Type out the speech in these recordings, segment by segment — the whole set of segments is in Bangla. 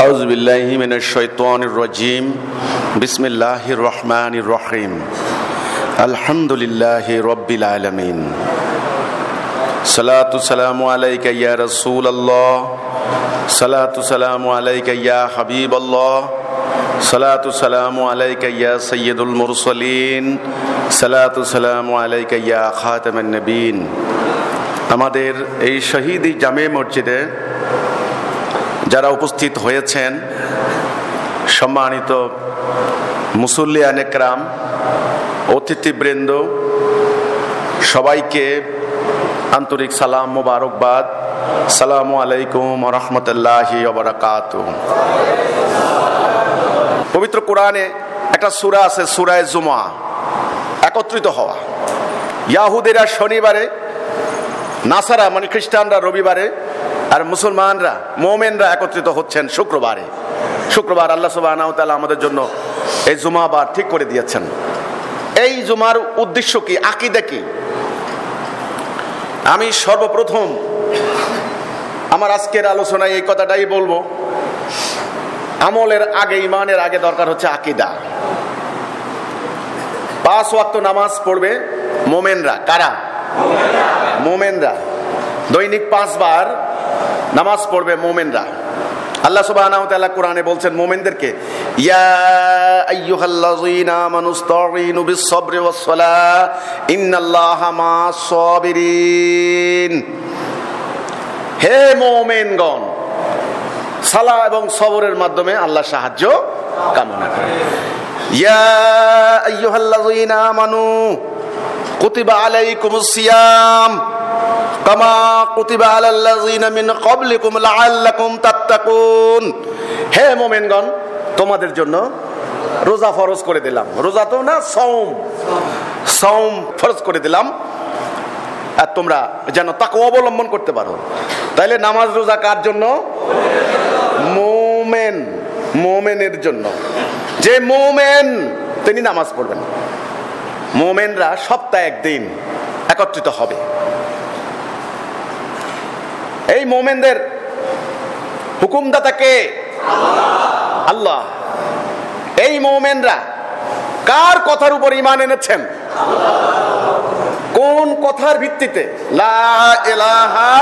আউযু বিল্লাহি মিনাশ শাইতানির রাজিম। বিসমিল্লাহির রহমানির রহিম। আলহামদুলিল্লাহি রাব্বিল আলামিন। সালাতু সালামু আলাইকা ইয়া রাসূলুল্লাহ, সালাতু সালামু আলাইকা ইয়া হাবিবাল্লাহ, সালাতু সালামু আলাইকা ইয়া সাইয়্যিদুল মুরসালিন, সালাতু সালামু আলাইকা ইয়া খাতামান নবীন। আমাদের এই শহীদি জামে মসজিদে যারা উপস্থিত হয়েছেন, সম্মানিত মুসল্লিয়ান একরাম, অতিথিবৃন্দ, সবাইকে আন্তরিক সালাম মোবারকবাদ। সালামু আলাইকুম ওয়া রাহমাতুল্লাহি ওয়া বারাকাতুহু। পবিত্র কোরআনে একটা সূরা আছে, সূরা জুমা, একত্রিত হওয়া। ইয়াহুদিরা শনিবারে, নাসারা মানে খ্রিস্টানরা রবিবারে, আর মুসলমানরা মোমেনরা একত্রিত হচ্ছেন শুক্রবারে। শুক্রবার আল্লাহ সুবহানাহু ওয়া তাআলা আমাদের জন্য এই জুমা বার ঠিক করে দিয়েছেন। এই জুমার উদ্দেশ্য কি, আকীদা কি? আমি সর্বপ্রথম আমার আজকের আলোচনায় এই কথাটাই বলবো, আমলের আগে, ইমানের আগে দরকার হচ্ছে আকীদা। 5 ওয়াক্ত নামাজ পড়বে মোমেনরা। কারা? মোমেনরা। দৈনিক 5 বার নামাজ পড়বে মোমেনরা। আল্লাহ সুবহানাহু ওয়া তাআলা কোরআনে বলছেন মোমেনদেরকে, ইয়া আইয়ুহাল্লাযীনা আমানুস্তাঈনু বিস-সাবরি ওয়াস-সালাহ ইন্নাল্লাহা মা'আস-সাবিরিন। হে মোমেনগণ, সালাহ এবং সবরের মাধ্যমে আল্লাহ সাহায্য কামনা করে। ইয়া আইয়ুহাল্লাযীনা আমানু কুতিবা আলাইকুমুস সিয়াম কামা কুতিবা আলাল্লাযীনা মিন ক্বাবলিকুম লাআল্লাকুম তাত্তাকুন। হে মুমিনগণ, তোমাদের জন্য রোজা ফরজ করে দিলাম। রোজা তো না, সওম ফরজ করে দিলাম, আর তোমরা যেন তাকওয়া অবলম্বন করতে পারো। তাইলে নামাজ রোজা কার জন্য? মুমিনের জন্য। যে মুমিন তিনি নামাজ পড়বেন। মুমিনরা সপ্তাহে একদিন একত্রিত হবে। এই মুমিনদের হুকুমদাতা কে? আল্লাহ। এই মুমিনরা কার কথার উপর ঈমান এনেছেন? কোন কথার ভিত্তিতে? লা ইলাহা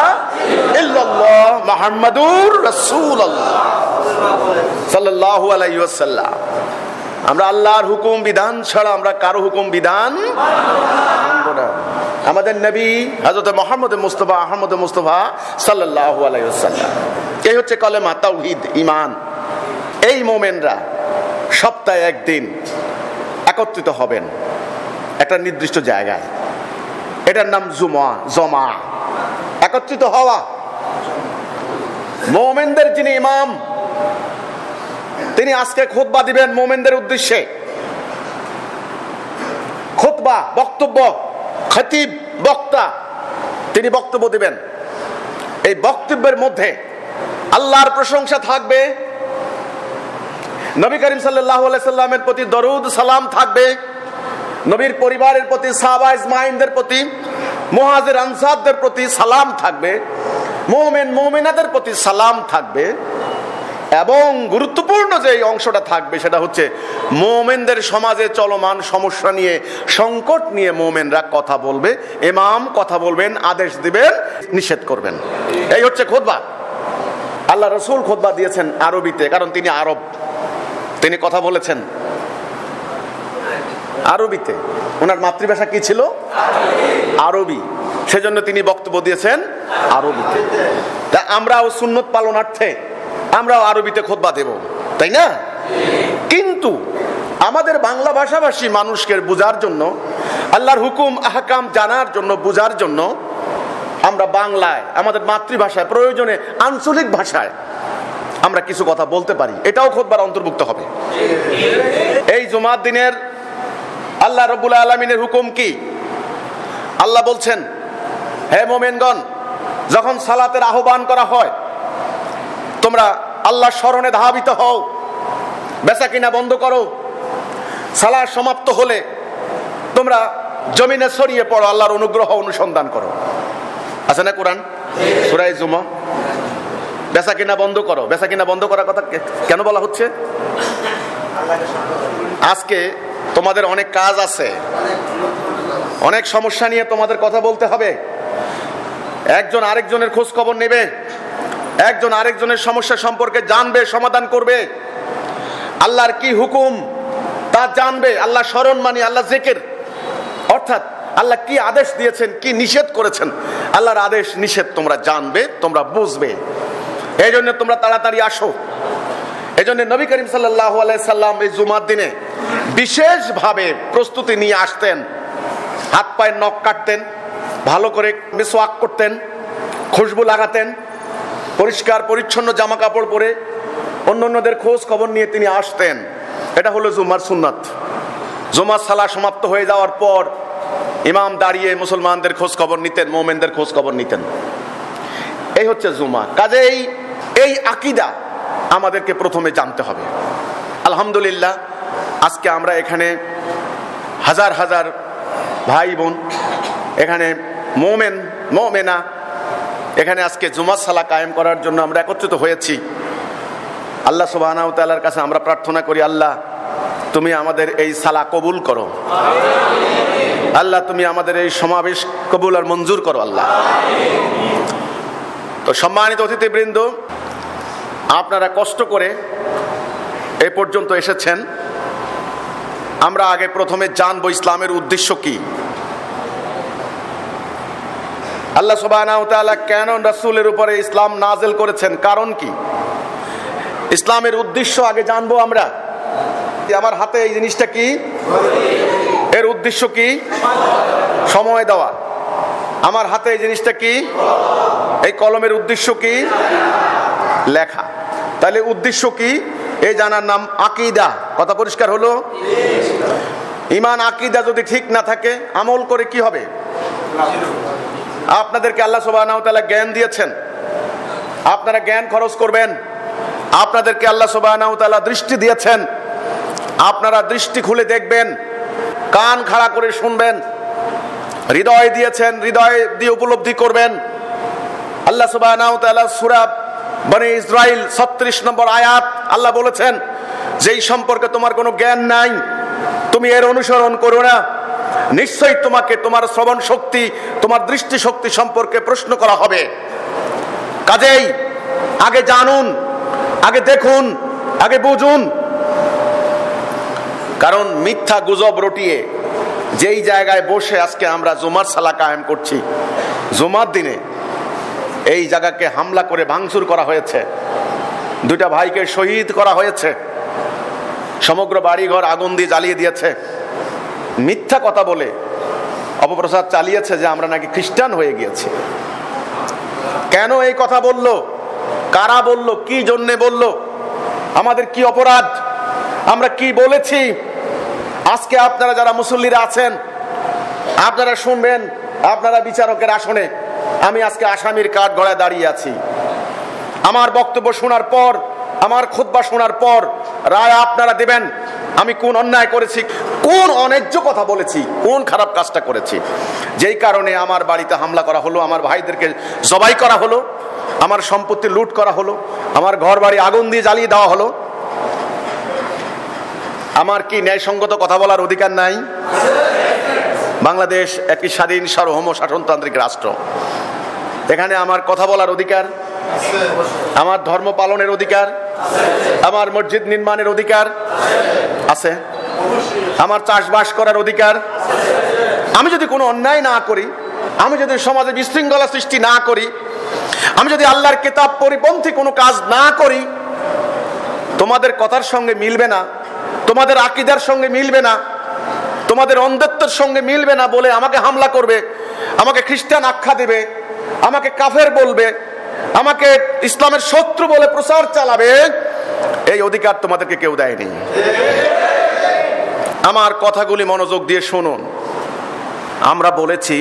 ইল্লাল্লাহ মুহাম্মাদুর রাসূলুল্লাহ সাল্লাল্লাহু আলাইহি ওয়াসাল্লাম। আমরা আল্লাহর হুকুম বিধান ছাড়া আমরা কারো হুকুম বিধান মানব না। আমাদের নবী হযরত মুহাম্মদ মুস্তাফা আহমদ মুস্তাফা সাল্লাল্লাহু আলাইহি ওয়াসাল্লাম। এই হচ্ছে কলেমা তাওহীদ, ঈমান। এই মুমিনরা সপ্তাহে একদিন একত্রিত হবেন একটা নির্দিষ্ট জায়গায়। এটার নাম জমা, একত্রিত হওয়া। মুমিনদের যিনি ইমাম, তিনি আজকে খুতবা দিবেন মুমিনদের উদ্দেশ্যে। খুতবা, বক্তব্য, খতিব, বক্তা, তিনি বক্তব্য দিবেন। এই বক্তব্যের মধ্যে আল্লাহর প্রশংসা থাকবে, নবী করিম সাল্লাল্লাহু আলাইহি সাল্লামের প্রতি দরুদ সালাম থাকবে, নবীর পরিবারের প্রতি, সাহাবা ইজমাইনদের প্রতি, মুহাজির আনসারদের প্রতি সালাম থাকবে, মুমিন মুমিনাদের প্রতি সালাম থাকবে। এবং গুরুত্বপূর্ণ যে অংশটা থাকবে সেটা হচ্ছে মুমিনদের সমাজে চলমান সমস্যা নিয়ে, সংকট নিয়ে মুমিনরা কথা বলবে। ইমাম কথা বলবেন, আদেশ দিবেন, নিষেধ করবেন। এই হচ্ছে খুতবা। আল্লাহ রাসূল খুতবা দিয়েছেন আরবিতে, কারণ তিনি আরব। তিনি কথা বলেছেন আরবিতে। ওনার মাতৃভাষা কি ছিল? আরবি। সেজন্য তিনি বক্তব্য দিয়েছেন আরবিতে। তা আমরাও সুন্নত পালনার্থে আমরাও আরবিতে খুতবা দেব, তাই না? কিন্তু আমাদের বাংলা ভাষাভাষী মানুষকে বোঝার জন্য, আল্লাহর হুকুম আহকাম জানার জন্য, বোঝার জন্য আমরা বাংলায়, আমাদের মাতৃভাষায়, প্রয়োজনে আঞ্চলিক ভাষায় আমরা কিছু কথা বলতে পারি। এটাও খুতবার অন্তর্ভুক্ত হবে। এই জুমার দিনের আল্লাহ রাব্বুল আলামিনের হুকুম কি? আল্লাহ বলছেন, হে মুমিনগণ, যখন সালাতের আহ্বান করা হয় তোমরা আল্লাহর স্মরণে ধাবিত হও, বেচাকিনা বন্ধ করো। সালাত সমাপ্ত হলে তোমরা জমিনে ছড়িয়ে পড়ো, আল্লাহর অনুগ্রহ অনুসন্ধান করো। আছে না কোরআন? সূরা জুমা। বেচা কিনা বন্ধ করো। বেচা কিনা বন্ধ করার কথা কেন বলা হচ্ছে? আজকে তোমাদের অনেক কাজ আছে, অনেক সমস্যা নিয়ে তোমাদের কথা বলতে হবে। একজন আরেকজনের খোঁজ খবর নেবে, একজন আরেকজনের সমস্যা সম্পর্কে জানবে, সমাধান করবে। আল্লাহর কি হুকুম তা জানবে। আল্লাহ স্মরণ মানে আল্লাহ জিকির, অর্থাৎ আল্লাহ কি আদেশ দিয়েছেন, কি নিষেধ করেছেন, আল্লাহর আদেশ নিষেধ তোমরা জানবে, তোমরা বুঝবে। এই জন্য তোমরা তাড়াতাড়ি আসো। এই জন্য নবী করিম সাল্লাল্লাহু আলাইহি সাল্লাম এই জুমার দিনে বিশেষভাবে প্রস্তুতি নিয়ে আসতেন। হাত পায়ের নখ কাটতেন, ভালো করে মিসওয়াক করতেন, খুশবু লাগাতেন, পরিষ্কার পরিচ্ছন্ন জামা কাপড় পরে অন্যদের খোঁজ খবর নিয়ে তিনি আসতেন। এটা হলো জুমার সুন্নাত। জুমার সালাহ সমাপ্ত হয়ে যাওয়ার পর ইমাম দাঁড়িয়ে মুসলমানদের খোঁজ খবর নিতেন, মুমিনদের খোঁজ খবর নিতেন। এই হচ্ছে জুমা। কাজেই এই আকীদা আমাদেরকে প্রথমে জানতে হবে। আলহামদুলিল্লাহ, আজকে আমরা এখানে হাজার হাজার ভাই বোন, এখানে মোমেন মোমেনা, এখানে আজকে জুমার সালাহ কায়েম করার জন্য আমরা একত্রিত হয়েছি। আল্লাহ সুবহানাহু ওয়া তাআলার কাছে আমরা প্রার্থনা করি, আল্লাহ তুমি আমাদের এই সালাহ কবুল করো। আল্লাহ তুমি আমাদের এই সমাবেশ কবুল আর মঞ্জুর করো আল্লাহ। তো সম্মানিত অতিথিবৃন্দ, আপনারা কষ্ট করে এ পর্যন্ত এসেছেন। আমরা আগে প্রথমে জানবো ইসলামের উদ্দেশ্য কি। আল্লাহ সুবহানাহু ওয়া তাআলা কেন রাসূলের উপরে ইসলাম নাযিল করেছেন, কারণ কি, ইসলামের উদ্দেশ্য আগে জানবো আমরা। আমার হাতে এই জিনিসটা কি, এর উদ্দেশ্য কি? সময় দেওয়া। আমার হাতে এই জিনিসটা কি, এই কলমের উদ্দেশ্য কি? লেখা। তাহলে উদ্দেশ্য কি এই জানার নাম আকীদা। কথা পরিষ্কার হলো? ঈমান আকীদা যদি ঠিক না থাকে, আমল করে কি হবে? আপনাদেরকে আল্লাহ সুবহানাহু ওয়া তাআলা জ্ঞান দিয়েছেন, আপনারা জ্ঞান খরচ করবেন। আপনাদেরকে আল্লাহ সুবহানাহু ওয়া তাআলা দৃষ্টি দিয়েছেন, আপনারা দৃষ্টি খুলে দেখবেন, কান খাড়া করে শুনবেন। হৃদয় দিয়েছেন, হৃদয় দিয়ে উপলব্ধি করবেন। আল্লাহ সুবহানাহু ওয়া তাআলা সূরা বনী ইসরাইল 36 নম্বর আয়াত আল্লাহ বলেছেন, যেই সম্পর্কে তোমার কোনো জ্ঞান নাই তুমি এর অনুসরণ করো না, নিশ্চয়ই তোমাকে তোমার শ্রবণ শক্তি, তোমার দৃষ্টি শক্তি সম্পর্কে প্রশ্ন করা হবে। কাজেই আগে জানুন, আগে দেখুন, আগে বুঝুন। কারণ মিথ্যা গুজব রটিয়ে যেই জায়গায় বসে আজকে আমরা জুমার সালাহ কায়েম করছি, জুমার দিনে এই জায়গাকে হামলা করে ভাঙচুর করা হয়েছে, দুইটা ভাইকে শহীদ করা হয়েছে, সমগ্র বাড়িঘর আগুন দিয়ে জ্বালিয়ে দিয়েছে, মিথ্যা কথা বলে অপপ্রচার চালিয়েছে যে আমরা নাকি খ্রিস্টান হয়ে গিয়েছি। কেন এই কথা বলল, কারা বলল, কি জন্যে বলল, আমাদের কি অপরাধ, আমরা কি বলেছি? আজকে আপনারা যারা মুসল্লিরা আছেন, আপনারা শুনবেন, আপনারা বিচারকের আসনে, আমি আজকে আসামির কাঠ গড়ায় দাঁড়িয়ে আছি। আমার বক্তব্য শোনার পর, আমার খুতবা শোনার পর রায় আপনারা দেবেন আমি কোন অন্যায় করেছি, কোন অন্যায্য কথা বলেছি, কোন খারাপ কাজটা করেছি, যেই কারণে আমার বাড়িতে হামলা করা হলো, আমার ভাইদেরকে জবাই করা হলো, আমার সম্পত্তি লুট করা হলো, আমার ঘর বাড়ি আগুন দিয়ে জ্বালিয়ে দেওয়া হলো। আমার কি ন্যায়সঙ্গত কথা বলার অধিকার নাই? বাংলাদেশ একটি স্বাধীন সার্বভৌম শাসনতান্ত্রিক রাষ্ট্র। এখানে আমার কথা বলার অধিকার, আমার ধর্ম পালনের অধিকার, আমার মসজিদ নির্মাণের অধিকার আছে, আমার চাষবাস করার অধিকার। আমি যদি কোনো অন্যায় না করি, আমি যদি সমাজে বিশৃঙ্খলা সৃষ্টি না করি, আমি যদি আল্লাহর কিতাব পরিপন্থী কোনো কাজ না করি, তোমাদের কথার সঙ্গে মিলবে না, তোমাদের আকীদার সঙ্গে মিলবে না, তোমাদের অন্ধত্বের সঙ্গে মিলবে না বলে আমাকে হামলা করবে, আমাকে খ্রিস্টান আখ্যা দেবে, আমাকে কাফের বলবে, আমাকে ইসলামের শত্রু বলে প্রচার চালাবে, এই অধিকার তোমাদেরকে কেউ দেয়নি। আমার কথাগুলি মনোযোগ দিয়ে শুনুন। আমরা বলেছি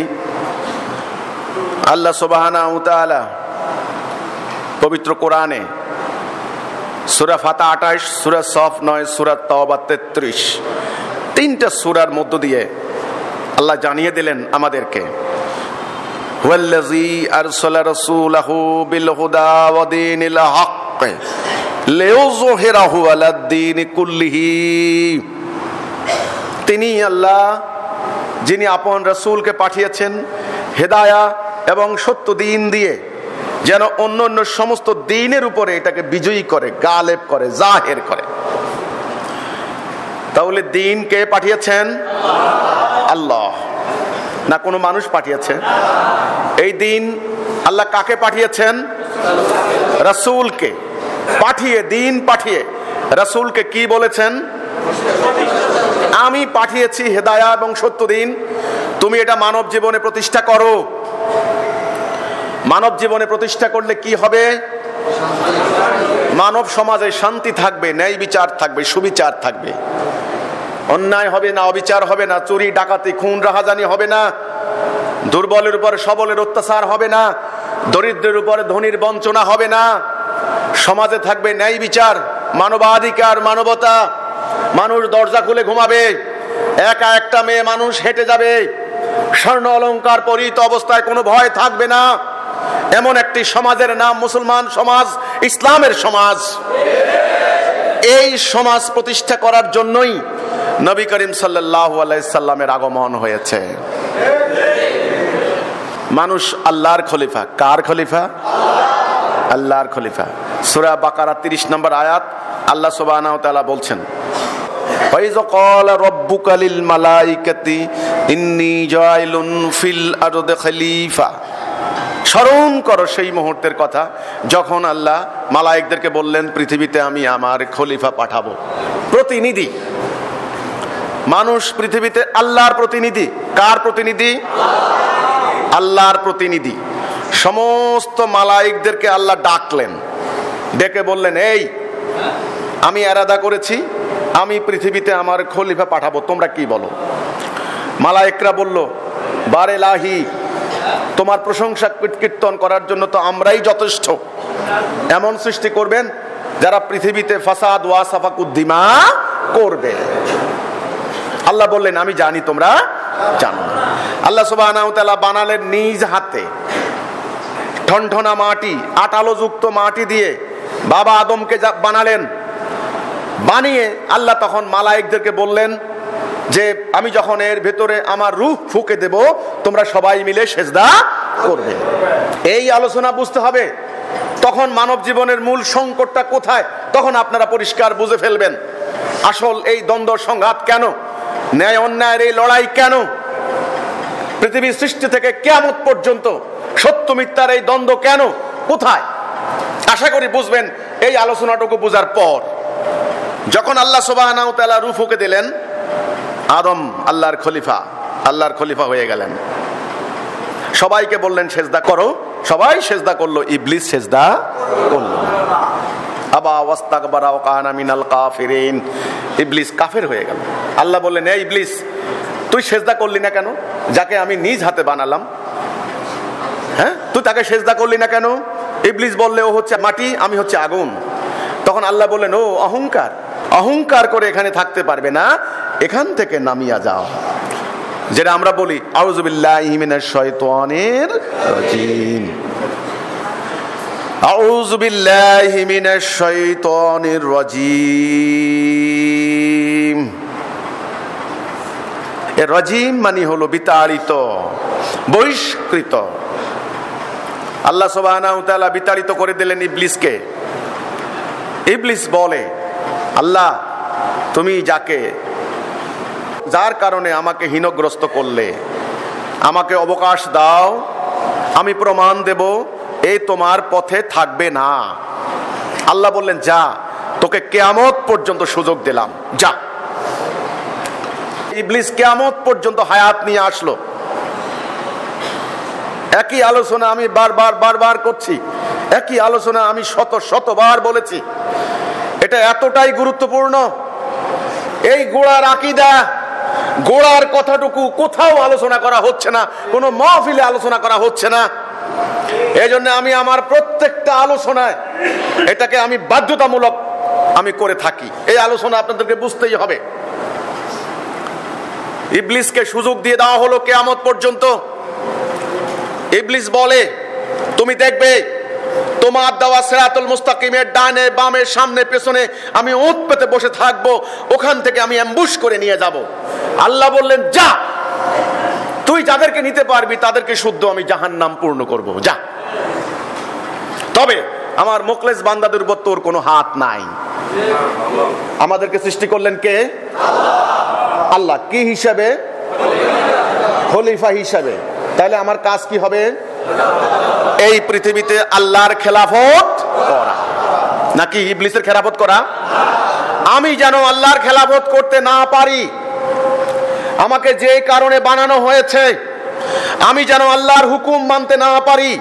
আল্লাহ সুবহানাহু ওয়া তাআলা পবিত্র কোরআনে সূরা ফাতিহা 28, সূরা সফ 9, সূরা তাওবা 33, তিনটা সূরার মধ্য দিয়ে আল্লাহ জানিয়ে দিলেন আমাদেরকে ওয়াল্লাযী আরসালা রাসূলাহু বিল হুদা ওয়া দীনিল হক লিইয়ুযহিরাহু আলাদ-দীনি কুল্লিহি। তিনি আল্লাহ যিনি আপন রাসূলকে পাঠিয়েছেন হেদায়া এবং সত্য দ্বীন দিয়ে, যেন অন্য অন্য সমস্ত দ্বীনের উপরে এটাকে বিজয়ী করে, গালেব করে, জাহের করে। তাহলে দ্বীন কে পাঠিয়েছেন? আল্লাহ, না কোনো মানুষ পাঠিয়েছে? এই দ্বীন আল্লাহ কাকে পাঠিয়েছেন? রাসূলকে। পাঠিয়ে, দ্বীন পাঠিয়ে রাসূলকে কি বলেছেন? আমি পাঠিয়েছি হেদায়া এবং সত্য দ্বীন, তুমি এটা মানব জীবনে প্রতিষ্ঠা করো। মানব জীবনে প্রতিষ্ঠা করলে কি হবে? মানব সমাজে শান্তি থাকবে, ন্যায় বিচার থাকবে, সুবিচার থাকবে, অন্যায় হবে না, অবিচার হবে না, চুরি ডাকাতি খুন রাহাজানি হবে না, দুর্বলের উপর সবলের অত্যাচার হবে না, দরিদ্রের উপরে ধনীর বঞ্চনা হবে না, সমাজে থাকবে ন্যায় বিচার, মানবাধিকার, মানবতা। মানুষ দরজা খুলে ঘুমাবে, একা একটা মেয়ে মানুষ হেঁটে যাবে, স্বর্ণ অলংকার পরিহিত অবস্থায় কোনো ভয় থাকবে না। এমন একটি সমাজের নাম মুসলমান সমাজ, ইসলামের সমাজ। এই সমাজ প্রতিষ্ঠা করার জন্যই নবী করিম সাল্লাল্লাহু আলাইহি সাল্লামের আগমন হয়েছে। মানুষ আল্লাহর খলিফা। কার খলিফা? আল্লাহর খলিফা। সূরা বাকারা 30 নম্বর আয়াত আল্লাহ সুবহানাহু ওয়া তাআলা বলছেন, ওয়াইয ক্বালা রাব্বুকা লিল মালাইকাতি ইন্নী জাইলুন ফিল আরদি খলিফা। স্মরণ করো সেই মুহূর্তের কথা যখন আল্লাহ মালায়েকদেরকে বললেন, পৃথিবীতে আমি আমার খলিফা পাঠাবো, প্রতিনিধি। মানুষ পৃথিবীতে আল্লাহর প্রতিনিধি। কার প্রতিনিধি? আল্লাহর প্রতিনিধি। সমস্ত মালায়েকদেরকে আল্লাহ ডাকলেন, ডেকে বললেন, এই আমি ইরাদা করেছি আমি পৃথিবীতে আমার খলিফা পাঠাবো, তোমরা কি বলো? মালায়েকরা বলল, বারে লাহি, তোমার প্রশংসা কীর্তন করার জন্য তো আমরাই যথেষ্ট। এমন সৃষ্টি করবেন যারা পৃথিবীতে ফাসাদ ওয়া সাফাকুদ্দিমা করবে। আল্লাহ বললেন, আমি জানি তোমরা জানো না। আল্লাহ সুবহানাহু ওয়া তাআলা বানালেন নিজ হাতে ঠনঠনা মাটি, আটালো যুক্ত মাটি দিয়ে বাবা আদমকে বানালেন। বানিয়ে আল্লাহ তখন মালায়েকদেরকে বললেন যে আমি যখন এর ভেতরে আমার রূহ ফুঁকে দেব, তোমরা সবাই মিলে সেজদা করবে। এই আলোচনা বুঝতে হবে। তখন মানব জীবনের মূল সংকটটা কোথায়, তখন আপনারা পরিষ্কার বুঝে ফেলবেন। আসল এই দ্বন্দ্ব সংঘাত কেন, ন্যায় অন্যায়ের এই লড়াই কেন, পৃথিবীর সৃষ্টি থেকে কিয়ামত পর্যন্ত সত্য মিথ্যার এই দ্বন্দ্ব কেন, কোথায়? আশা করি বুঝবেন এই আলোচনাটুকু বুঝার পর। যখন আল্লাহ সুবহানাহু ওয়া তাআলা রূহ ফুঁকে দিলেন, আদম আল্লাহর খলিফা হয়ে গেলেন। সবাইকে বললেন সেজদা করো, সবাই সেজদা করলো, ইবলিস সেজদা করলো না। আবা ওয়াস্তাকবারা ওয়া কানা মিনাল কাফিরিন, ইবলিস কাফের হয়ে গেল। আল্লাহ বললেন, এই ইবলিস, তুই সেজদা করলি না কেন যাকে আমি নিজ হাতে বানালাম? হ্যাঁ, তুই তাকে সেজদা করলি না কেন? ইবলিস বললে, ও হচ্ছে মাটি, আমি হচ্ছে আগুন। তখন আল্লাহ বললেন, ও অহংকার করে এখানে থাকতে পারবে না, এখান থেকে নামিয়া যাও। যেটা আমরা বলি, আউযু বিল্লাহি মিনাশ শাইতানির রাজিম, আউযু বিল্লাহি মিনাশ শাইতানির রাজিম। এর রাজিম মানে হলো বিতাড়িত, বহিষ্কৃত। আল্লাহ সুবহানাহু ওয়া তাআলা বিতাড়িত করে দিলেন ইবলিসকে। ইবলিস বলে, আল্লাহ তুমি যার কারণে আমাকে হীনগ্রস্ত করলে, আমাকে অবকাশ দাও, আমি প্রমাণ দেব এই তোমার পথে থাকবে না। আল্লাহ বললেন, যা, তোকে কিয়ামত পর্যন্ত সুযোগ দিলাম, যা। ইবলিস কিয়ামত পর্যন্ত হায়াত নিয়ে আসলো। একই আলোচনা আমি বারবার করছি, একই আলোচনা আমি শতবার বলেছি। এটা এতটাই গুরুত্বপূর্ণ। এই গোড়ার আকীদা, গোড়ার কথাটুকু কোথাও আলোচনা করা হচ্ছে না, কোনো মাহফিলে আলোচনা করা হচ্ছে না। এই জন্য আমি আমার প্রত্যেকটা আলোচনায় এটাকে আমি বাধ্যতামূলক আমি করে থাকি। এই আলোচনা আপনাদেরকে বুঝতেই হবে। ইবলিসকে সুযোগ দিয়ে দেওয়া হলো কিয়ামত পর্যন্ত। ইবলিস বলে, তুমি দেখবে তোমার দেওয়া সিরাতুল মুস্তাকিমের ডানে বামে সামনে পেছনে আমি উট পেতে বসে থাকবো, ওখান থেকে আমি অ্যাম্বুশ করে নিয়ে যাব। আল্লাহ বললেন, যা, তুই যাদেরকে নিতে পারবি তাদেরকে শুদ্ধ আমি জাহান্নাম পূর্ণ করব, যা। তবে আমার মুখলেস বান্দাদের উপর তোর কোনো হাত নাই। আমাদেরকে সৃষ্টি করলেন কে? আল্লাহ। কি হিসাবে? খলিফা হিসাবে। তাহলে আমার কাজ কি হবে? এই পৃথিবীতে আল্লাহর খেলাফত করা, নাকি ইবলিসের খেলাফত করা? আমি যেন আল্লাহর খেলাফত করতে না পারি, আমাকে যে কারণে বানানো হয়েছে, আমি যেন আল্লাহর হুকুম মানতে না পারি,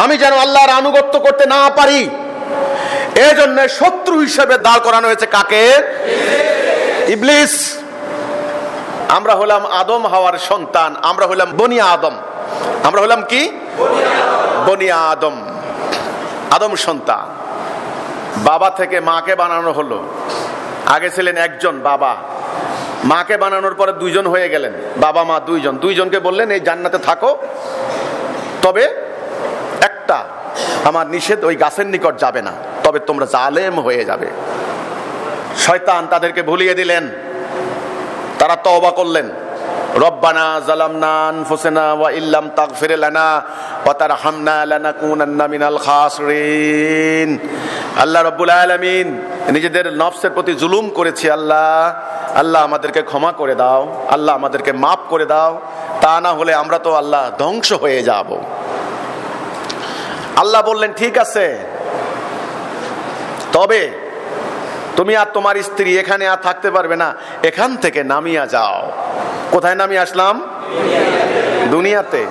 আমি যেন আল্লাহর আনুগত্য করতে না পারি, এজন্য শত্রু হিসেবে দাঁড় করানো হয়েছে কাকে? ইবলিস। আমরা হলাম আদম হাওয়ার সন্তান, আমরা হলাম বনি আদম। আমরা হলাম কি? বনি আদম, আদম সন্তান। বাবা থেকে মাকে বানানো হলো। আগে ছিলেন একজন বাবা, মাকে বানানোর পরে দুইজন হয়ে গেলেন, বাবা মা দুইজন। দুইজনকে বললেন এই জান্নাতে থাকো, তবে একটা আমার নিষেধ, ওই গাছের নিকট যাবে না, তবে তোমরা জালেম হয়ে যাবে। শয়তান তাদেরকে ভুলিয়ে দিলেন, তারা তওবা করলেন, রব্বানা জালামনা আনফুসানা ওয়া ইল্লাম তাগফির লানা ওয়া তারহামনা লানাকুনান্না মিনাল খাসিরিন। আল্লাহ রাব্বুল আলামিন নিজেদের নফসের প্রতি জুলুম করেছি, আল্লাহ আমাদেরকে ক্ষমা করে দাও, আল্লাহ আমাদেরকে মাফ করে দাও, তা না হলে আমরা তো আল্লাহ ধ্বংস হয়ে যাব। আল্লাহ বললেন, ঠিক আছে, তবে তুমি আর তোমার স্ত্রী এখানে আর থাকতে পারবে না, এখান থেকে নামিয়া যাও। কোথায় নামিয়ে আসলাম? দুনিয়াতে।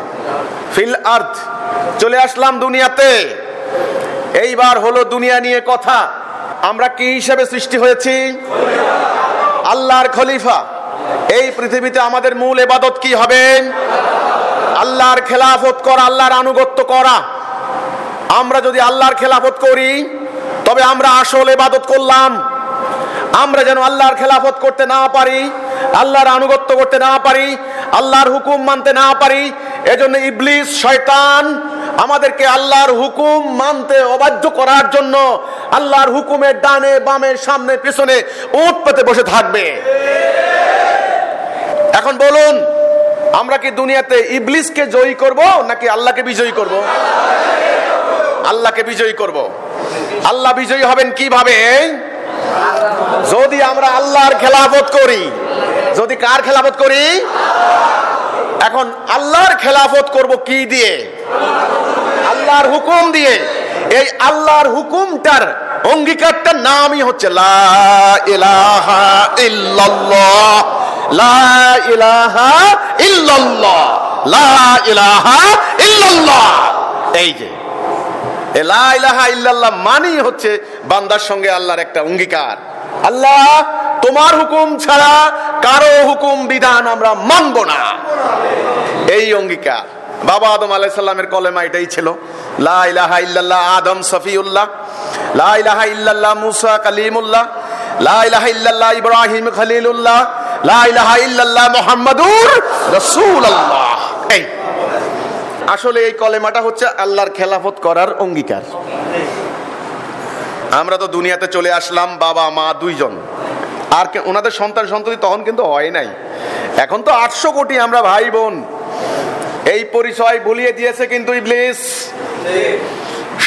ফিল আরদ, চলে আসলাম দুনিয়াতে। এইবার হলো দুনিয়া নিয়ে কথা। আমরা কি হিসেবে সৃষ্টি হয়েছি? আল্লাহর খলিফা। এই পৃথিবীতে আমাদের মূল ইবাদত কি হবে? আল্লাহর খেলাফত করা, আল্লাহর আনুগত্য করা। আমরা যদি আল্লাহর খেলাফত করি তবে আমরা আসল ইবাদত করলাম। আমরা যেন আল্লাহর খেলাফত করতে না পারি, আল্লাহর আনুগত্য করতে না পারি, আল্লাহর হুকুম মানতে না পারি, এজন্য ইবলিস শয়তান আমাদেরকে আল্লাহর হুকুম মানতে অবাধ্য করার জন্য আল্লাহর হুকুমের ডানে বামে সামনে পিছনে উট পেতে বসে থাকবে। এখন বলুন, আমরা কি দুনিয়াতে ইবলিসকে জয়ী করব নাকি আল্লাহকে বিজয়ী করব? আল্লাহকে বিজয়ী করব। আল্লাহ বিজয়ী হবেন কিভাবে? যদি আমরা আল্লাহর খেলাফত করি। যদি কার খেলাফত করি? এখন আল্লাহর খেলাফত করব কি দিয়ে? আল্লাহর হুকুম দিয়ে। এই আল্লাহর হুকুমটার অঙ্গীকারটার নামই হচ্ছে লা ইলাহা ইল্লাল্লাহ, লা ইলাহা ইল্লাল্লাহ, লা ইলাহা ইল্লাল্লাহ। এই যে লা ইলাহা ইল্লাল্লাহ মানেই হচ্ছে বান্দার সঙ্গে আল্লাহর একটা অঙ্গীকার। আল্লাহ, তোমার হুকুম ছাড়া কারো হুকুম বিধান আমরা মানব না, এই অঙ্গীকার। বাবা আদম আলাইহিস সালামের কলেমা এটাই ছিল, লা ইলাহা ইল্লাল্লাহ আদম সফিউল্লাহ, লা ইলাহা ইল্লাল্লাহ মুসা কালিমুল্লাহ, লা ইলাহা ইল্লাল্লাহ ইব্রাহিম খলিলুল্লাহ, লা ইলাহা ইল্লাল্লাহ মুহাম্মাদুর রাসূলুল্লাহ। এই আসলে এই কলেমাটা হচ্ছে আল্লাহর খেলাফত করার অঙ্গীকার। আমরা তো দুনিয়াতে চলে আসলাম বাবা মা দুইজন, আর ওনাদের সন্তান সন্ততি তখন কিন্তু হয় নাই। এখন তো 800 কোটি আমরা ভাই বোন। এই পরিচয় ভুলিয়ে দিয়েছে কিন্তু ইবলিস।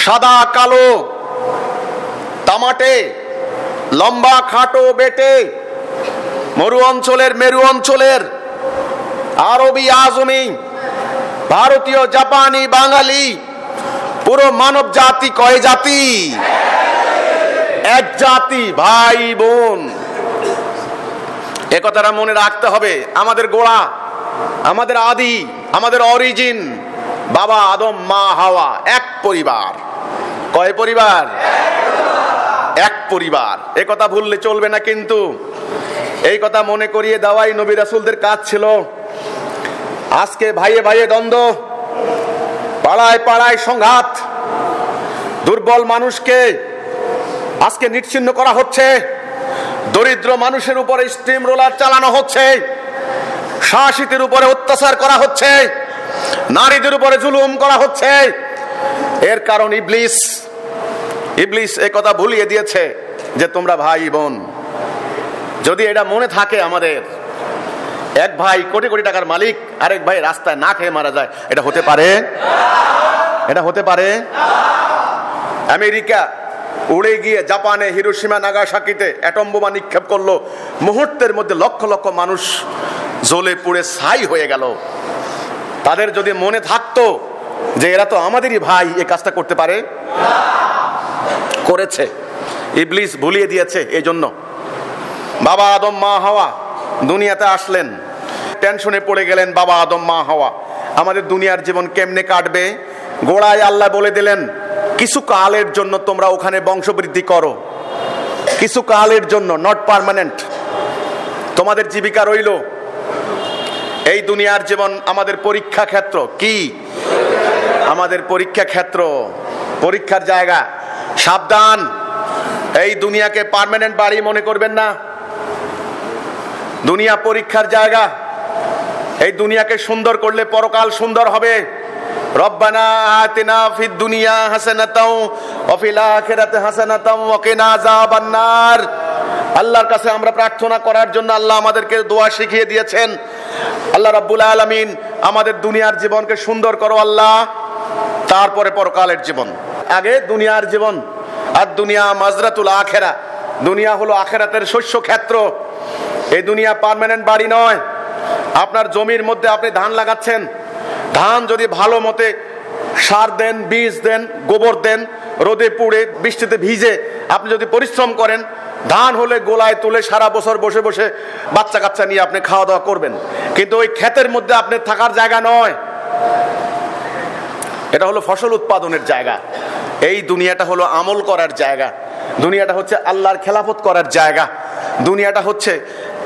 সাদা কালো, তামাটে, লম্বা খাটো বেটে, মরু অঞ্চলের মেরু অঞ্চলের, আরবি আজমি, ভারতীয় জাপানি বাঙালি, পুরো মানব জাতি কয় জাতি? এক জাতি, ভাই বোন। এ কথাটা মনে রাখতে হবে। আমাদের গোড়া, আমাদের আদি, আমাদের অরিজিন বাবা আদম মা হাওয়া, এক পরিবার। কয় পরিবার? এক পরিবার। এ কথা ভুললে চলবে না কিন্তু। এই কথা মনে করিয়ে দেওয়াই নবী রাসূলদের কাজ ছিল। আজকে ভাইয়ে ভাইয়ে দ্বন্দ্ব, পাড়ায় পাড়ায় সংঘাত, দুর্বল মানুষকে আজকে নিশ্চিহ্ন করা হচ্ছে, দরিদ্র মানুষের উপরে স্টিম রোলার চালানো হচ্ছে, শাসিতের উপরে অত্যাচার করা হচ্ছে, নারীদের উপরে জুলুম করা হচ্ছে। এর কারণ ইবলিস এই কথা ভুলিয়ে দিয়েছে যে তোমরা ভাই বোন। যদি এটা মনে থাকে আমাদের, এক ভাই কোটি কোটি টাকার মালিক, আরেক ভাই রাস্তায় না খেয়ে মারা যায়, এটা হতে পারে? এটা হতে পারে? আমেরিকা উড়ে গিয়ে জাপানে হিরোশিমা নাগাসাকিতে অ্যাটম বোমা নিক্ষেপ করলো, মুহূর্তের মধ্যে লক্ষ লক্ষ মানুষ জ্বলে পুড়ে ছাই হয়ে গেল। তাদের যদি মনে থাকতো যে এরা তো আমাদেরই ভাই, এই কাজটা করতে পারে? করেছে। ইবলিস ভুলিয়ে দিয়েছে। এই জন্য বাবা আদম মা হাওয়া দুনিয়াতে আসলেন, টেনশনে পড়ে গেলেন বাবা আদম মা হাওয়া, আমাদের দুনিয়ার জীবন কেমনে কাটবে। গোড়ায় আল্লাহ বলে দিলেন কিছু কালের জন্য তোমরা ওখানে বংশবৃদ্ধি করো, কিছু কালের জন্য, নট পার্মানেন্ট। তোমাদের জীবিকা রইল। এই দুনিয়ার জীবন আমাদের পরীক্ষা ক্ষেত্র। কি আমাদের পরীক্ষা ক্ষেত্র, পরীক্ষার জায়গা। সাবধান, এই দুনিয়াকে পার্মানেন্ট বাড়ি মনে করবেন না। দুনিয়া পরীক্ষার জায়গা। এই দুনিয়াকে সুন্দর করলে পরকাল সুন্দর হবে। রব্বানা আতিনা ফিদ দুনিয়া হাসানাতাও ওয়া ফিল আখিরাতি হাসানাতাও ওয়া কিনা আযাবান নার। আল্লাহর কাছে আমরা প্রার্থনা করার জন্য আল্লাহ আমাদেরকে দোয়া শিখিয়ে দিয়েছেন। আল্লাহ রাব্বুল আলামিন আমাদের দুনিয়ার জীবনকে সুন্দর করো আল্লাহ, তারপরে পরকালের জীবন। আগে দুনিয়ার জীবন। আর দুনিয়া মাজরাতুল আখিরা, দুনিয়া হলো আখিরাতের শস্য ক্ষেত্র। এই দুনিয়া পার্মানেন্ট বাড়ি নয়। আপনার জমির মধ্যে আপনি ধান লাগাচ্ছেন, ধান যদি ভালো মতে সার দেন, বীজ দেন, গোবর দেন, রোদে পুড়ে বৃষ্টিতে ভিজে আপনি যদি পরিশ্রম করেন, ধান হলে গোলায় তুলে সারা বছর বসে বসে বাচ্চা কাচ্চা নিয়ে আপনি খাওয়া দাওয়া করবেন। কিন্তু ওই ক্ষেতের মধ্যে আপনি থাকার জায়গা নয়, এটা হলো ফসল উৎপাদনের জায়গা। এই দুনিয়াটা হলো আমল করার জায়গা। দুনিয়াটা হচ্ছে আল্লাহর খেলাফত করার জায়গা। দুনিয়াটা হচ্ছে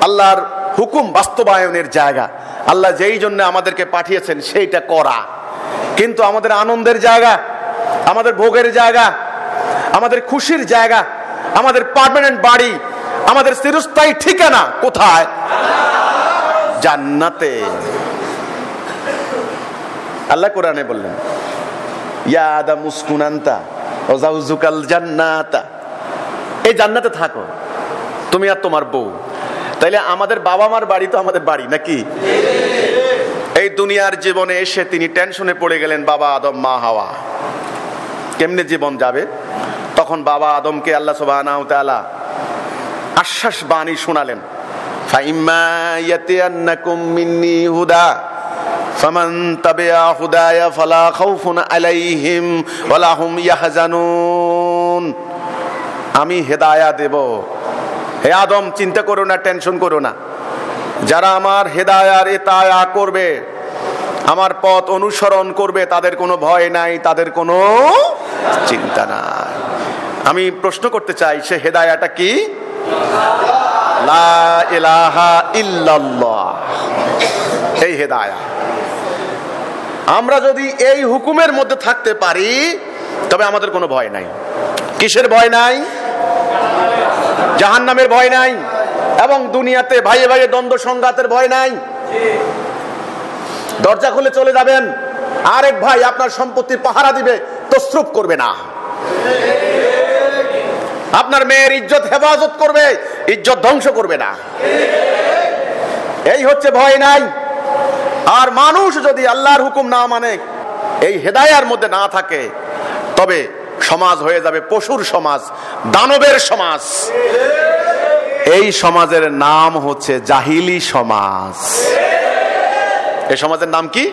আল্লাহর হুকুম বাস্তবায়নের জায়গা। আল্লাহ যেই জন্য আমাদেরকে পাঠিয়েছেন সেইটা করা। কিন্তু আমাদের আনন্দের জায়গা, আমাদের ভোগের জায়গা, আমাদের খুশির জায়গা, আমাদের পার্মানেন্ট বাড়ি, আমাদের চিরস্থায়ী ঠিকানা কোথায়? জান্নাতে। আল্লাহ কোরআনে বললেন ইয়া আদাম উসকুন আনতা ওয়া যাওজুকাল জান্নাতা। এই জান্নাতে থাকো তুমি আর তোমার বউ। তাইলে আমাদের বাবা মার বাড়ি তো আমাদের বাড়ি নাকি? এই দুনিয়ার জীবনে এসে তিনি টেনশনে পড়ে গেলেন বাবা আদম মা হাওয়া, কেমনে জীবন যাবে। তখন বাবা আদমকে আল্লাহ সুবহানাহু ওয়া তাআলা আশ্বাস বাণী শোনালেন, ফাইম্মা ইয়াতিয়ান্নাকুম মিন্নি হুদা ফামান তাবিআ হুদায়া ফালা খাউফুন আলাইহিম ওয়ালা হুম ইয়াহজানুন। আমি হেদায়া দেব। হে আদম, চিন্তা করো না, টেনশন করো না। যারা আমার হেদায়ার ইতায়া করবে, আমার পথ অনুসরণ করবে, তাদের কোনো ভয় নাই, তাদের কোনো চিন্তা নাই। আমি প্রশ্ন করতে চাই, সে হেদায়াটা কি? লা ইলাহা ইল্লাল্লাহ। এই হেদায়া। আমরা যদি এই হুকুমের মধ্যে থাকতে পারি তবে আমাদের কোনো ভয় নাই। কিসের ভয় নাই? জাহান্নামের ভয় নাই, এবং দুনিয়াতে ভাইয়ে ভাইয়ে দ্বন্দ্ব সংঘাতের ভয় নাই। দরজা খুলে চলে যাবেন, আরেক ভাই আপনার সম্পত্তির পাহারা দিবে, তসরুফ করবে না। আপনার মেয়ের ইজ্জত হেফাজত করবে, ইজ্জত ধ্বংস করবে না। এই হচ্ছে ভয় নাই। আর মানুষ যদি আল্লাহর হুকুম না মানে, এই হেদায়ার মধ্যে না থাকে, তবে সমাজ হয়ে যাবে পশুর সমাজ, দানবের সমাজ। এই সমাজের নাম হচ্ছে জাহিলি সমাজ। এই সমাজের নাম কি?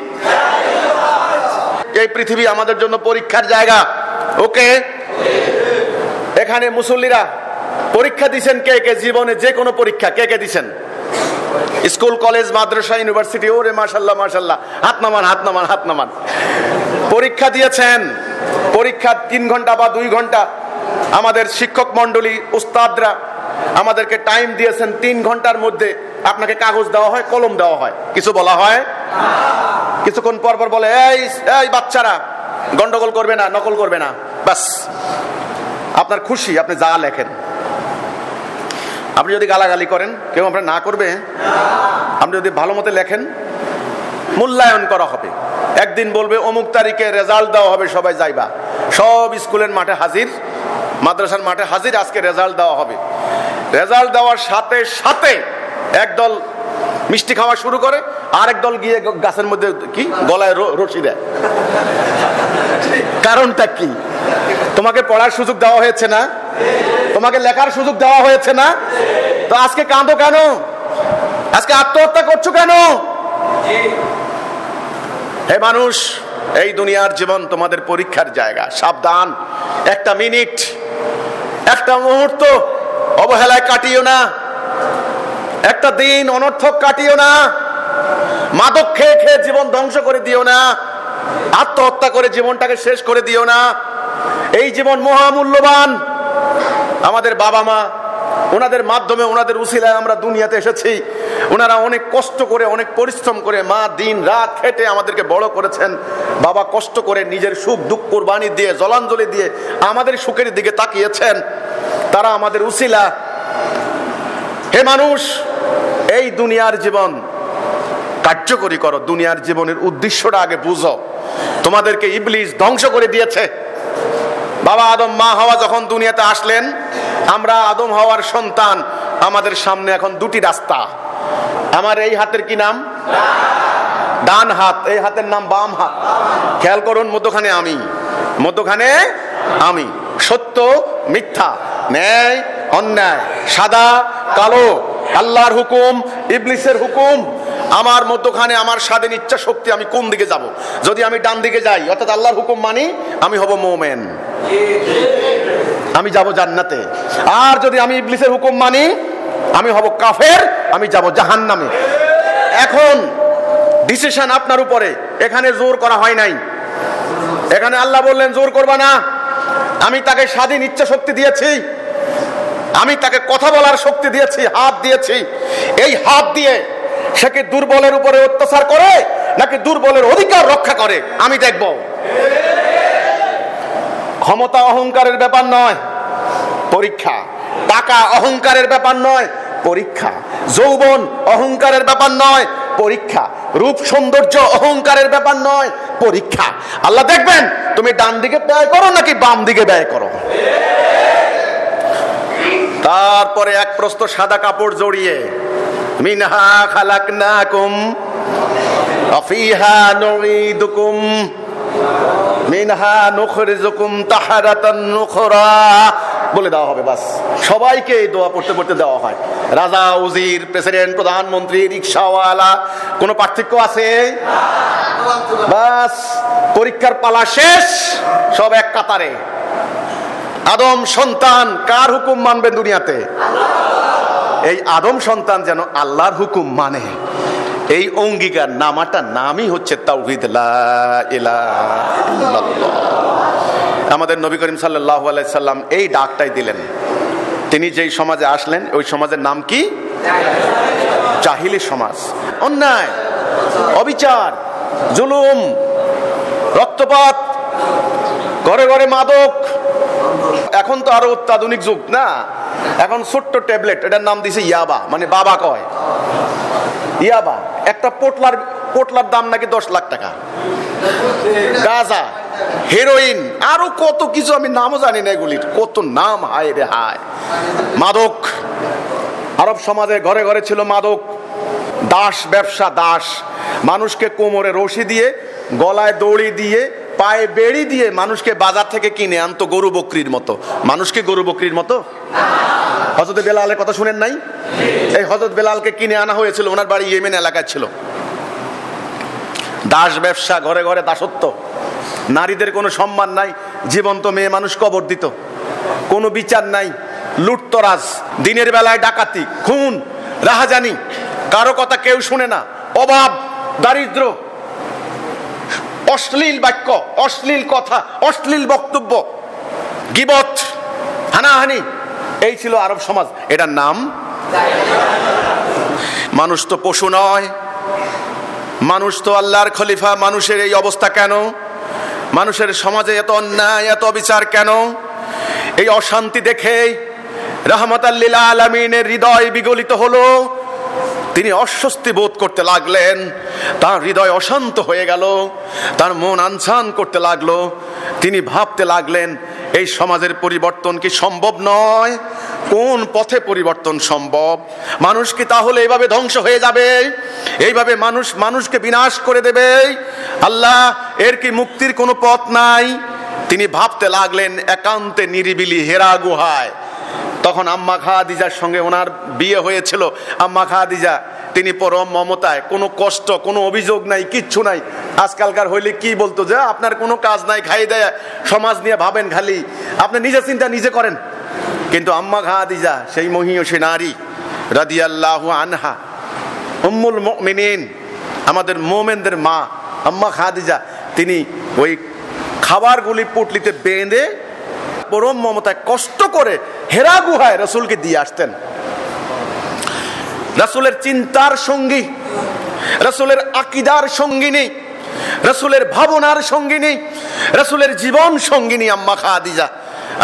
এই পৃথিবী আমাদের জন্য পরীক্ষার জায়গা। ওকে, এখানে মুসল্লিরা পরীক্ষা দিচ্ছেন। কে কে জীবনে যে কোনো পরীক্ষা কে কে দিচ্ছেন? স্কুল, কলেজ, মাদ্রাসা, ইউনিভার্সিটি। ওরে মাশাআল্লাহ মাশাআল্লাহ, হাত নামান হাত নামান হাত নামান। পরীক্ষা দিয়েছেন। পরীক্ষা 3 ঘন্টা বা 2 ঘন্টা আমাদের শিক্ষক মন্ডলী, উস্তাদরা আমাদেরকে টাইম দিয়েছেন। 3 ঘন্টার মধ্যে আপনাকে কাগজ দেওয়া হয়, কলম দেওয়া হয়, কিছু বলা হয়। কিছুক্ষণ পর পর বলে, এই বাচ্চারা গন্ডগোল করবে না, নকল করবে না। বাস, আপনার খুশি, আপনি যা লেখেন। আপনি যদি গালাগালি করেন, কেউ আপনার না করবে। আপনি যদি ভালো মতো লেখেন, মূল্যায়ন করা হবে। একদিন বলবে অমুক তারিখে রেজাল্ট দেওয়া হবে, সবাই যাইবা, সব স্কুলের মাঠে হাজির, মাদ্রাসার মাঠে হাজির, আজকে রেজাল্ট দেওয়া হবে। রেজাল্ট দেওয়ার সাথে সাথে একদল মিষ্টি খাওয়া শুরু করে, আর একদল গিয়ে গাছের মধ্যে কি গলায় রশি দেয়। কারণটা কি? তোমাকে পড়ার সুযোগ দেওয়া হয়েছে না? তোমাকে লেখার সুযোগ দেওয়া হয়েছে না? তো আজকে কাঁদো কেন? আজকে আত্মহত্যা করছো কেন? হে মানুষ, এই দুনিয়ার জীবন তোমাদের পরীক্ষার জায়গা। সাবধান, একটা মিনিট, একটা মুহূর্ত অবহেলায় কাটিও না, একটা দিন অনর্থক কাটিও না, মাদক খেয়ে খেয়ে জীবন ধ্বংস করে দিও না, আত্মহত্যা করে জীবনটাকে শেষ করে দিও না। এই জীবন মহামূল্যবান। আমাদের বাবা মা, ওনাদের মাধ্যমে, ওনাদের উসিলায় আমরা দুনিয়াতে এসেছি। ওনারা অনেক কষ্ট করে, অনেক পরিশ্রম করে, মা দিন রাত খেটে আমাদেরকে বড় করেছেন। বাবা কষ্ট করে নিজের সুখ দুঃখ কুরবানি দিয়ে, জলাঞ্জলি দিয়ে আমাদের সুখের দিকে তাকিয়েছেন। তারা আমাদের উসিলা। হে মানুষ, এই দুনিয়ার জীবন কার্যকরী করো। দুনিয়ার জীবনের উদ্দেশ্যটা আগে বুঝো। তোমাদেরকে ইবলিস ধ্বংস করে দিয়েছে। বাবা আদম, মা হাওয়া যখন দুনিয়াতে আসলেন, আমরা আদম হাওয়ার সন্তান। আমাদের সামনে এখন দুটি রাস্তা। আমার এই হাতের কি নাম? ডান হাত। এই হাতের নাম বাম হাত। খেয়াল করুন, মধ্যখানে আমি, মধ্যখানে আমি। সত্য মিথ্যা, ন্যায় অন্যায়, সাদা কালো, আল্লাহর হুকুম, ইবলিসের হুকুম। আমার মধ্যখানে আমার স্বাধীন ইচ্ছা শক্তি, আমি কোন দিকে যাব। যদি আমি ডান দিকে যাই, অর্থাৎ আল্লাহর হুকুম মানি, আমি হব মুমিন, আমি যাব জান্নাতে। আর যদি আমি ইবলিসের হুকুম মানি, আমি হব কাফের, আমি যাব জাহান্নামে। এখন ডিসিশন আপনার উপরে। এখানে জোর করা হয় নাই। এখানে আল্লাহ বললেন জোর করবা না। আমি তাকে স্বাধীন ইচ্ছা শক্তি দিয়েছি, আমি তাকে কথা বলার শক্তি দিয়েছি, হাত দিয়েছি। এই হাত দিয়ে সে কি দুর্বলের উপরে অত্যাচার করে নাকি দুর্বলের অধিকার রক্ষা করে, আমি দেখব। ক্ষমতা অহংকারের ব্যাপার নয়, পরীক্ষা। টাকা অহংকারের ব্যাপার নয়, পরীক্ষা। যৌবন অহংকারের ব্যাপার নয়, পরীক্ষা। রূপ সৌন্দর্য অহংকারের ব্যাপার নয়, পরীক্ষা। আল্লাহ দেখবেন তুমি ডান দিকে ব্যয় করো নাকি বাম দিকে ব্যয় করো। তারপরে এক প্রস্ত সাদা কাপড় জড়িয়ে, মিনহা খালাকনাকুম ওয়া ফিহা নুঈদুকুম মিনহা নুখরিজুকুম তাহারাতান নুখরা বলে দেওয়া হবে। বাস, সবাইকে এই দোয়া পড়তে পড়তে দেওয়া হয়। রাজা, উজির, প্রেসিডেন্ট, প্রধানমন্ত্রী, রিকশাওয়ালা, কোনো পার্থক্য আছে? বাস, পরীক্ষার পালা শেষ, সব এক কাতারে। আদম সন্তান কার হুকুম মানবে দুনিয়াতে? এই আদম সন্তান যেন আল্লাহর হুকুম মানে, এই অঙ্গীকার নামাটা নামই হচ্ছে তাওহীদ, লা ইলাহা ইল্লাল্লাহ। আমাদের নবী করিম সাল্লাল্লাহু আলাইহি সাল্লাম এই ডাকটাই দিলেন। তিনি যেই সমাজে আসলেন, ওই সমাজের নাম কি? জাহিলি সমাজ। অন্যায়, অবিচার, জুলুম, রক্তপাত, ঘরে ঘরে মাদক। এখন তো আরো অত্যাধুনিক যুগ না, এখন ছোট্ট ট্যাবলেট, এটার নাম দিছে ইয়াবা, মানে বাবা কয় ইয়াবা। একটা পোটলার দাম নাকি 10 লাখ টাকা। গাঁজা, হেরোইন, আরো কত কিছু, আমি নামও জানি না এগুলির, কত নাম, হায় রে হায়। মাদক, আরব সমাজে ঘরে ঘরে ছিল মাদক। দাস ব্যবসা, দাস। মানুষকে কোমরে রশি দিয়ে, গলায় দড়ি দিয়ে, পায়ে বেড়ি দিয়ে মানুষকে বাজার থেকে কিনে আনতো গরু বকরির মতো। মানুষকে গরু বকরির মতো। হযরত বেলালের কথা শুনেন নাই? এই হযরত বেলালকে কিনে আনা হয়েছিল, ওনার বাড়ি ইয়েমেন এলাকায় ছিল। দাস ব্যবসা, ঘরে ঘরে দাসত্ব। নারীদের কোনো সম্মান নাই, জীবন্ত মেয়ে মানুষ কবর দিত। কোনো বিচার নাই, লুটতরাজ, দিনের বেলায় ডাকাতি, খুন, রাহাজানি, কারো কথা কেউ শুনে না। অভাব, দারিদ্র, অশ্লীল বাক্য, অশ্লীল কথা, অশ্লীল বক্তব্য, গীবত, হানাহানি, এই ছিল আরব সমাজ। এটার নাম। মানুষ তো পশু নয়, মানুষ তো আল্লাহর খলিফা। মানুষের এই অবস্থা কেন? মানুষের সমাজে এত অন্যায়, এত বিচার কেন? এই অশান্তি দেখে রাহমাতাল লিল আলামিনের হৃদয় বিগলিত হলো। তিনি অস্বস্তি বোধ করতে লাগলেন, তার হৃদয় অশান্ত হয়ে গেল, তার মন আনচান করতে লাগলো। তিনি ভাবতে লাগলেন, এই সমাজের পরিবর্তন কি সম্ভব নয়? কোন পথে পরিবর্তন সম্ভব? মানুষ কি তাহলে এইভাবে ধ্বংস হয়ে যাবে? এইভাবে মানুষকে বিনাশ করে দেবে? আল্লাহ, এর কি মুক্তির কোনো পথ নাই? তিনি ভাবতে লাগলেন একান্তে নিরিবিলি হেরা গুহায়। তখন আম্মা খাদিজার সঙ্গে ওনার বিয়ে হয়েছিল। আম্মা খাদিজা তিনি পরম মমতায়, কোনো কষ্ট, কোনো অভিযোগ নাই, কিচ্ছু নাই। আজকালকার হইলে কি বলতো যে আপনার কোনো কাজ নাই, খাই দেয়, সমাজ নিয়ে ভাবেন খালি, আপনি নিজের চিন্তা নিজে করেন। কিন্তু আম্মা খাদিজা সেই মহিয়সী নারী রাদিয়াল্লাহু আনহা, উম্মুল মুমিনিন, আমাদের মোমেনদের মা আম্মা খাদিজা, তিনি ওই খাবারগুলি পুটলিতে বেঁধে পরম মমতায় কষ্ট করে হেরা গুহায় রাসূলকে দিয়ে আসতেন। রাসূলের চিন্তার সঙ্গী, রাসূলের আকীদার সঙ্গিনী, রাসূলের ভাবনার সঙ্গিনী, রাসূলের জীবন সঙ্গিনী আম্মা খাদিজা।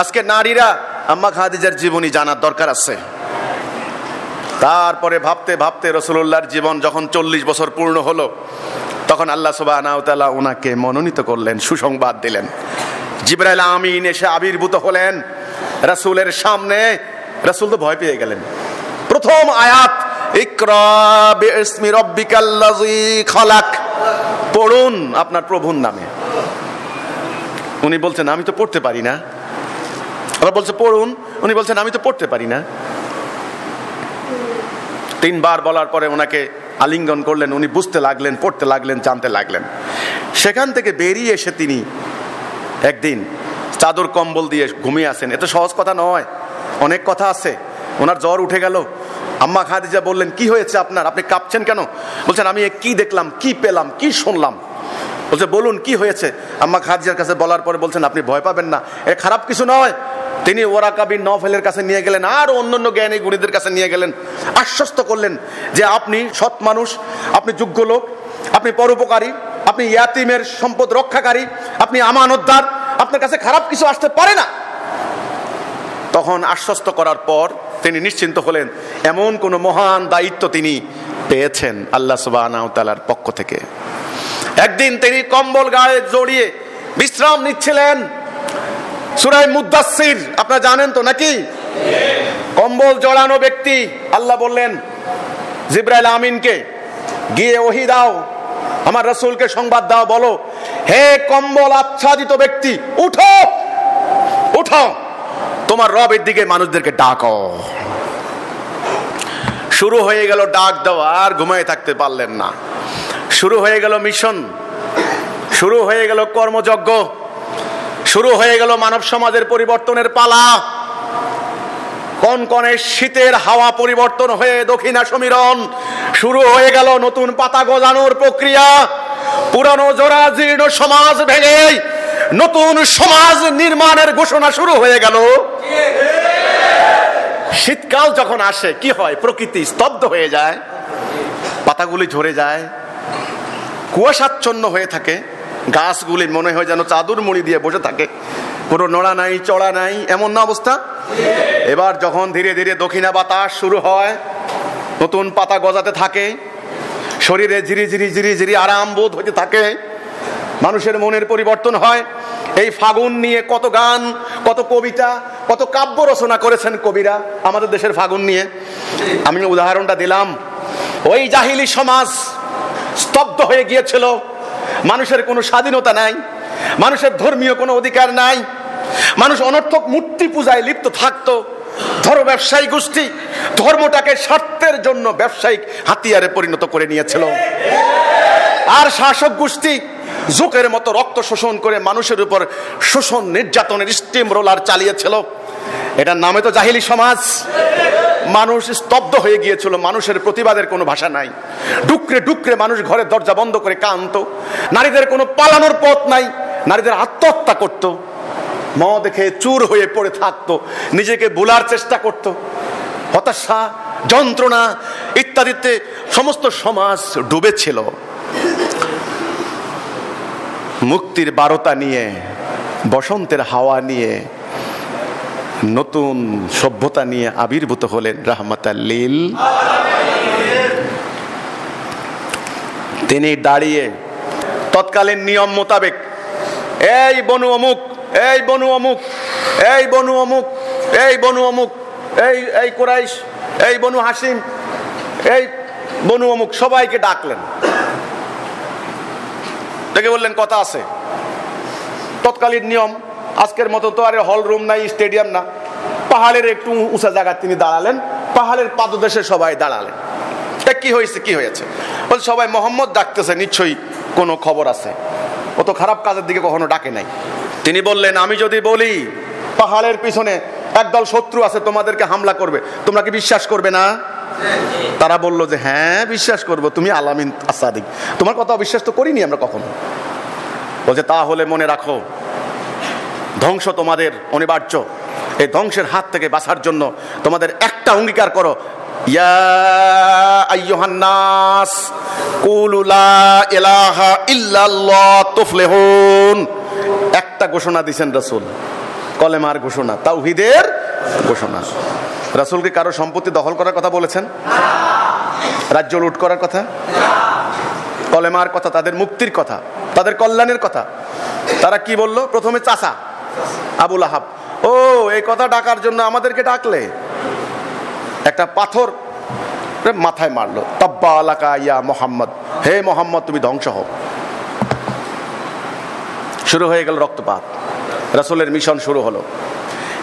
আজকে নারীরা আম্মা খাদিজার জীবনী জানার দরকার আছে। তারপরে ভাবতে ভাবতে রাসূলুল্লাহর জীবন যখন 40 বছর পূর্ণ হলো, তখন আল্লাহ সুবহানাহু ওয়া তাআলা ওনাকে মনোনীত করলেন, সুসংবাদ দিলেন। জিবরাইল আমিন এসে আবির্ভূত হলেন রাসূলের সামনে। রাসূল তো ভয় পেয়ে গেলেন। প্রথম আয়াত, ইকরা বিইসমি রাব্বিকাল্লাযী খালাক, পড়ুন আপনার প্রভুর নামে। উনি বলছেন আমি তো পড়তে পারি না। আবার বলছে পড়ুন, উনি বলছেন আমি তো পড়তে পারি না। 3 বার বলার পরে ওনাকে আলিঙ্গন করলেন, উনি বুঝতে লাগলেন, পড়তে লাগলেন, জানতে লাগলেন। সেখান থেকে বেরিয়ে এসে তিনি একদিন চাদর কম্বল দিয়ে ঘুমিয়ে আসেন। এত সহজ কথা নয়, অনেক কথা আছে। ওনার জ্বর উঠে গেল। আম্মা খাদিজা বললেন কি হয়েছে আপনার, আপনি কাঁপছেন কেন? বলছেন আমি কি দেখলাম, কি পেলাম, কি শুনলাম। বলছে বলুন কি হয়েছে। আম্মা খাদিজার কাছে বলার পরে বলছেন আপনি ভয় পাবেন না, এ খারাপ কিছু নয়। তিনি ওরাকা বিন নওফেলের কাছে নিয়ে গেলেন, আর অন্যান্য জ্ঞানী গুণীদের কাছে নিয়ে গেলেন, আশ্বস্ত করলেন যে আপনি সৎ মানুষ, আপনি যোগ্য লোক, আপনি পরোপকারী, আপনি ইয়াতিমের সম্পদ রক্ষাকারী, আপনি আমানতদার, আপনার কাছে খারাপ কিছু আসতে পারে না। তখন আশ্বস্ত করার পর তিনি নিশ্চিন্ত হলেন, এমন কোন মহান দায়িত্ব তিনি পেয়েছেন আল্লাহ সুবহানাহু ওয়া তাআলার পক্ষ থেকে। একদিন তিনি কম্বল গায়ে জড়িয়ে বিশ্রাম নিচ্ছিলেন। সূরা মুদাসসির আপনারা জানেন তো নাকি? কম্বল জড়ানো ব্যক্তি, আল্লাহ বললেন জিবরাইল আমিনকে, গিয়ে ওহী দাও, আমার রাসূলকে সংবাদ দাও, বলো হে কম্বল আচ্ছাদিত ব্যক্তি, উঠো উঠো, তোমার রবের দিকে মানুষদেরকে ডাকো। শুরু হয়ে গেল ডাক দেওয়া, আর ঘুমিয়ে থাকতে পারলেন না। শুরু হয়ে গেল মিশন, শুরু হয়ে গেল কর্মযজ্ঞ, শুরু হয়ে গেল মানব সমাজের পরিবর্তনের পালা। কনকনে শীতের হাওয়া পরিবর্তন হয়ে দক্ষিণা সমীরণ, শুরু হয়ে গেল নতুন পাতা গজানোর প্রক্রিয়া। পুরানো জরাজীর্ণ সমাজ ভেঙে নতুন সমাজ নির্মাণের ঘোষণা শুরু হয়ে গেল। শীতকাল যখন আসে কি হয়, প্রকৃতি স্তব্ধ হয়ে যায়, পাতাগুলি ঝরে যায়, কুয়াশাচ্ছন্ন হয়ে থাকে, গাছগুলি মনে হয় যেন চাদর মুড়ি দিয়ে বসে থাকে, কোনো নড়া নাই চড়া নাই, এমন না অবস্থা। এবার যখন ধীরে ধীরে দক্ষিণা বাতাস শুরু হয়, নতুন পাতা গজাতে থাকে, শরীরে ঝিরি ঝিরি ঝিরি ঝিরি আরাম বোধ হতে থাকে, মানুষের মনের পরিবর্তন হয়। এই ফাগুন নিয়ে কত গান, কত কবিতা, কত কাব্য রচনা করেছেন কবিরা আমাদের দেশের ফাগুন নিয়ে। আমি উদাহরণটা দিলাম, ওই জাহিলি সমাজ স্তব্ধ হয়ে গিয়েছিল, মানুষের কোনো স্বাধীনতা নাই, মানুষের ধর্মীয় কোনো অধিকার নাই, মানুষ অনর্থক মূর্তি পূজায় লিপ্ত থাকতো। ধর্ম ব্যবসায়ী গোষ্ঠী ধর্মটাকে স্বার্থের জন্য ব্যবসায়িক হাতিয়ারে পরিণত করে নিয়েছিল। আর শাসক গোষ্ঠী জোকের মতো রক্ত শোষণ করে মানুষের উপর শোষণ নির্যাতনের স্টিম রোলার চালিয়েছিল। এটার নামে তো জাহিলি সমাজ। মানুষ স্তব্ধ হয়ে গিয়েছিল, মানুষের প্রতিবাদের কোনো ভাষা নাই। ডুকরে ডুকরে মানুষ ঘরে দরজা বন্ধ করে কাঁদতো। নারীদের কোনো পালানোর পথ নাই, নারীদের আত্মহত্যা করত, মদ খেয়ে চুর হয়ে পড়ে থাকতো, নিজেকে ভোলার চেষ্টা করত। হতাশা, যন্ত্রণা ইত্যাদিতে সমস্ত সমাজ ডুবেছিল। মুক্তির বারতা নিয়ে, বসন্তের হাওয়া নিয়ে, নতুন সভ্যতা নিয়ে আবির্ভূত হলেন রাহমাতাল লিল। তিনি দাঁড়িয়ে তৎকালীন নিয়ম মোতাবেক এই বনু অমুক, এই বনু অমুক, এই বনু অমুক, এই বনু অমুক, এই কুরাইশ, এই বনু হাসিম, এই বনু অমুক, সবাইকে ডাকলেন, ডেকে বললেন কথা আছে। তৎকালীন নিয়ম, আজকের মতো তো আর হল রুম নাই, স্টেডিয়াম না, পাহাড়ের একটু উঁচা জায়গায় তিনি দাঁড়ালেন, পাহাড়ের পাদদেশে সবাই দাঁড়ালেন। কি হয়েছে, কি হয়েছে? বল সবাই মোহাম্মদ ডাকতেছে, নিশ্চয়ই কোনো খবর আছে, ও তো খারাপ কাজের দিকে কখনো ডাকে নাই। তিনি বললেন, আমি যদি বলি পাহাড়ের পিছনে একদল শত্রু আছে, তোমাদেরকে হামলা করবে, তোমরা কি বিশ্বাস করবে না? তারা বলল যে হ্যাঁ বিশ্বাস করব, তুমি আলামিন আসাদিক, তোমার কথা অবিশ্বাস তো করিনি আমরা কখনো। বলছে তাহলে মনে রাখো, ধ্বংস তোমাদের অনিবার্য, এই ধ্বংসের হাত থেকে বাঁচার জন্য তোমাদের একটা অঙ্গীকার করো, ইয়া আইয়ুহান নাস কুলু লা ইলাহা ইল্লাল্লাহ তুফলিহুন। একটা ঘোষণা দিয়েছেন রাসূল, কলেমার ঘোষণা, তাওহীদের ঘোষণা। রাসূল কি কারো সম্পত্তি দখল করার কথা বলেছেন? রাজ্য লুট করার কথা? কলেমার কথা, তাদের মুক্তির কথা, তাদের কল্যাণের কথা। তারা কি বলল? প্রথমে চাচা আবু লাহাব, ও এই কথা ডাকার জন্য আমাদেরকে ডাকলে, একটা পাথর মাথায় মারলো, তাব্বা আলাকা ইয়া মুহাম্মদ, হে মুহাম্মদ তুমি ধ্বংস হও। শুরু হয়ে গেল রক্তপাত, রাসূলের মিশন শুরু হলো।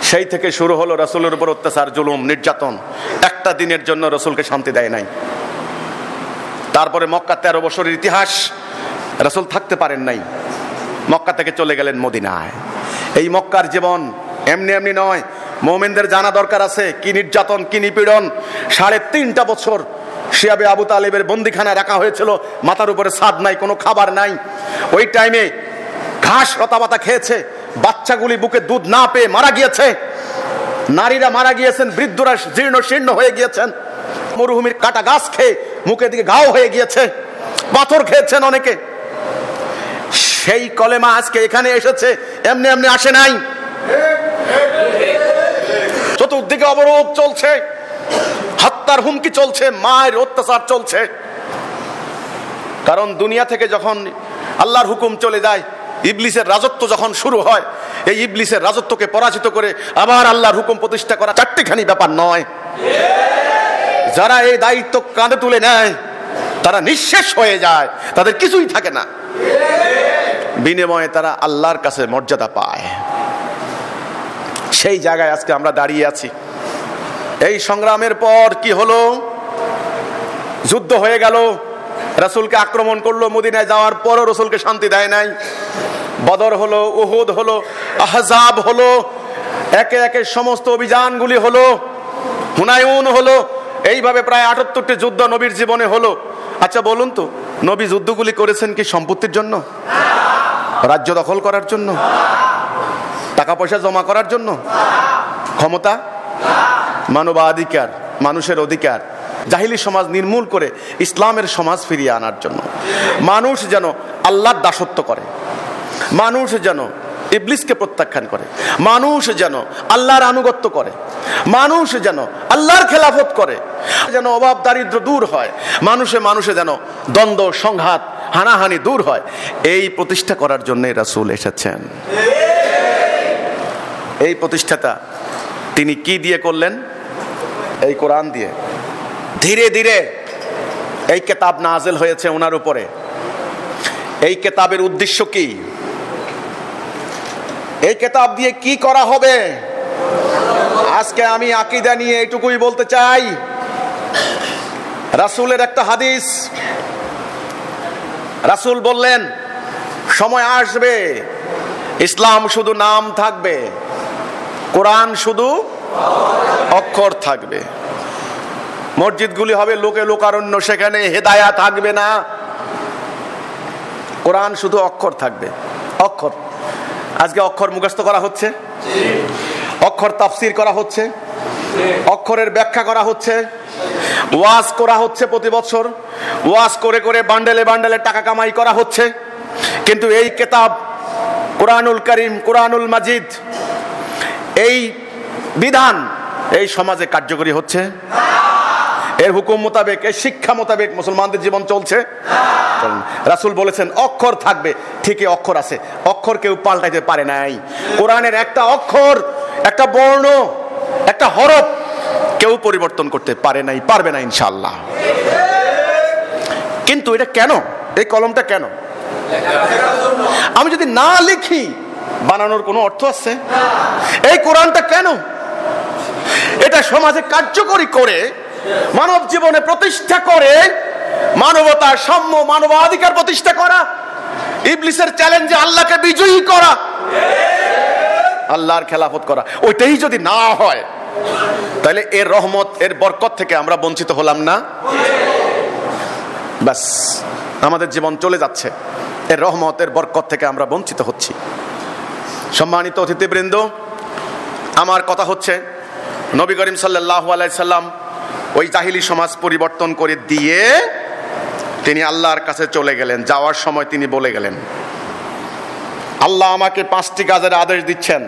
সেই থেকে শুরু হলো রাসূলের উপর অত্যাচার, জুলুম, নির্যাতন। একটা দিনের জন্য রাসূলকে শান্তি দেয় নাই। তারপরে মক্কা 13 বছরের ইতিহাস, রাসূল থাকতে পারেন নাই, মক্কা থেকে চলে গেলেন মদিনায়। এই মক্কার জীবন এমনি এমনি নয়, মুমিনদের জানা দরকার আছে কি নির্যাতন, কি নিপীড়ন। 3.5 বছর শিয়াবে আবু তালেবের বন্দিখানায় রাখা হয়েছিল, মাথার উপরে ছাদ নাই, কোনো খাবার নাই। ওই টাইমে ঘাস লতাপাতা খেয়েছে, বাচ্চাগুলি বুকে দুধ না পেয়ে মারা গিয়েছে, নারীরা মারা গিয়েছেন, বৃদ্ধরা জীর্ণ শীর্ণ হয়ে গিয়েছেন, মরুভূমির কাটা গাছ খেয়ে মুখের দিকে ঘাও হয়ে গিয়েছে, পাথর খেয়েছেন অনেকে। সেই কলেমা আজকে এখানে এসেছে, এমনি এমনি আসে নাই। চতুর্দিকে অবরোধ চলছে, হত্যার হুমকি চলছে, মায়ের অত্যাচার চলছে। কারণ দুনিয়া থেকে যখন আল্লাহর হুকুম চলে যায়, ইবলিসের রাজত্ব যখন শুরু হয়, এই ইবলিসের রাজত্বকে পরাজিত করে আবার আল্লাহর হুকুম প্রতিষ্ঠা করা চারটিখানি ব্যাপার নয়। যারা এই দায়িত্ব কাঁধে তুলে নেয় তারা নিঃশেষ হয়ে যায়, তাদের কিছুই থাকে না, বিনিময়ে তারা আল্লাহর কাছে মর্যাদা পায়। সেই জায়গায় আজকে আমরা দাঁড়িয়ে আছি। এই সংগ্রামের পর কি হলো? যুদ্ধ হয়ে গেল, রাসূলকে আক্রমণ করলো, মদিনায় যাওয়ার পরও রাসূলকে শান্তি দেয় নাই। বদর হলো, উহুদ হলো, আহজাব হলো, একে একে সমস্ত অভিযানগুলি হলো, হুনায়ুন হলো, এইভাবে প্রায় 78টি যুদ্ধ নবীর জীবনে হলো। আচ্ছা বলুন তো, নবী যুদ্ধগুলি করেছেন কি সম্পত্তির জন্য, রাজ্য দখল করার জন্য, টাকা পয়সা জমা করার জন্য, ক্ষমতা, মানবাধিকার, মানুষের অধিকার, জাহিলি সমাজ নির্মূল করে ইসলামের সমাজ ফিরিয়ে আনার জন্য? মানুষ যেন আল্লাহর দাসত্ব করে, মানুষ যেন ইবলিসকে প্রত্যাখ্যান করে, মানুষ যেন আল্লাহর আনুগত্য করে, মানুষ যেন আল্লাহর খেলাফত করে, যেন অভাব দারিদ্র দূর হয়, মানুষে মানুষে যেন দ্বন্দ্ব সংঘাত হানাহানি দূর হয়। এই প্রতিষ্ঠা করার জন্য রাসূল এসেছেন। এই প্রতিষ্ঠাটা তিনি কি দিয়ে করলেন? এই কোরআন দিয়ে। ধীরে ধীরে এই কিতাব নাযিল হয়েছে ওনার উপরে। এই কিতাবের উদ্দেশ্য কি? এই কিতাব দিয়ে কি করা হবে? আজকে আমি আকীদা নিয়ে এইটুকুই বলতে চাই। রাসূলের একটা হাদিস, রাসূল বললেন সময় আসবে ইসলাম শুধু নাম থাকবে, কোরআন শুধু অক্ষর থাকবে। মসজিদগুলি হবে লোকে লোকারণ্য, সেখানে হেদায়া থাকবে না। কোরআন শুধু অক্ষর থাকবে, অক্ষর। আজকে অক্ষর মুখস্থ করা হচ্ছে, অক্ষর তাফসীর করা হচ্ছে, অক্ষরের ব্যাখ্যা করা হচ্ছে, ওয়াজ করা হচ্ছে প্রতি বছর, ওয়াজ করে করে বান্ডেলে বান্ডেলে টাকা কামাই করা হচ্ছে। কিন্তু এই কিতাব কোরআনুল কারীম, কোরআনুল মাজিদ, এই বিধান এই সমাজে কার্যকরী হচ্ছে? এর হুকুম মোতাবেক, এর শিক্ষা মোতাবেক মুসলমানদের জীবন চলছে। রাসূল বলেছেন অক্ষর থাকবে, ঠিকই অক্ষর আছে, অক্ষর কেউ পাল্টাইতে পারে নাই। কোরআনের একটা অক্ষর, একটা বর্ণ, একটা হরফ কেউ পরিবর্তন করতে পারে নাই, পারবে না ইনশাআল্লাহ। কিন্তু এটা কেন, এই কলমটা কেন? আমি যদি না লিখি বানানোর কোনো অর্থ আছে? এই কোরআনটা কেন? এটা সমাজে কার্যকরী করে, মানব জীবনে প্রতিষ্ঠা করে, মানবতার সাম্য, মানবাধিকার প্রতিষ্ঠা করা, ইবলিসের চ্যালেঞ্জে আল্লাহকে বিজয়ী করা, আল্লাহর খেলাফত করা, ওইটাই যদি না হয় তাহলে এর রহমত, এর বরকত থেকে আমরা বঞ্চিত হলাম না? ব্যাস, আমাদের জীবন চলে যাচ্ছে, এর রহমত, এর বরকত থেকে আমরা বঞ্চিত হচ্ছি। সম্মানিত অতিথিবৃন্দ, আমার কথা হচ্ছে নবী করিম সাল্লাল্লাহু আলাইহি সাল্লাম ওই জাহিলি সমাজ পরিবর্তন করে দিয়ে তিনি আল্লাহর কাছে চলে গেলেন। যাওয়ার সময় তিনি বলে গেলেন, আল্লাহ আমাকে 5টি কাজের আদেশ দিচ্ছেন,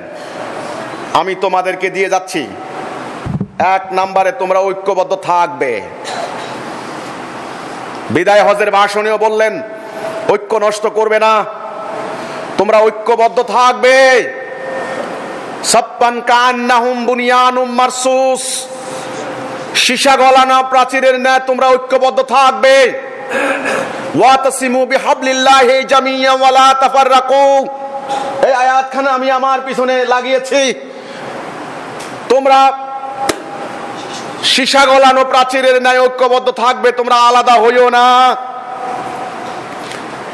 আমি তোমাদেরকে দিয়ে যাচ্ছি। 1 নম্বরে তোমরা ঐক্যবদ্ধ থাকবে। বিদায় হজের ভাষণেও বললেন ঐক্য নষ্ট করবে না, তোমরা ঐক্যবদ্ধ থাকবে। সাপ্পান কান্নাহুম বুনিয়ানুম মারসুস, সীসা গলানো প্রাচীরের ন্যায় তোমরা ঐক্যবদ্ধ থাকবে। ওয়াতাসিমু বিহাবলিল্লাহি জামিয়া ওয়া লা তাফাররাকু, এই আয়াতখানা আমি আমার পিছনে লাগিয়েছি। তোমরা সীসা গলানো প্রাচীরের ন্যায় ঐক্যবদ্ধ থাকবে, তোমরা আলাদা হইও না।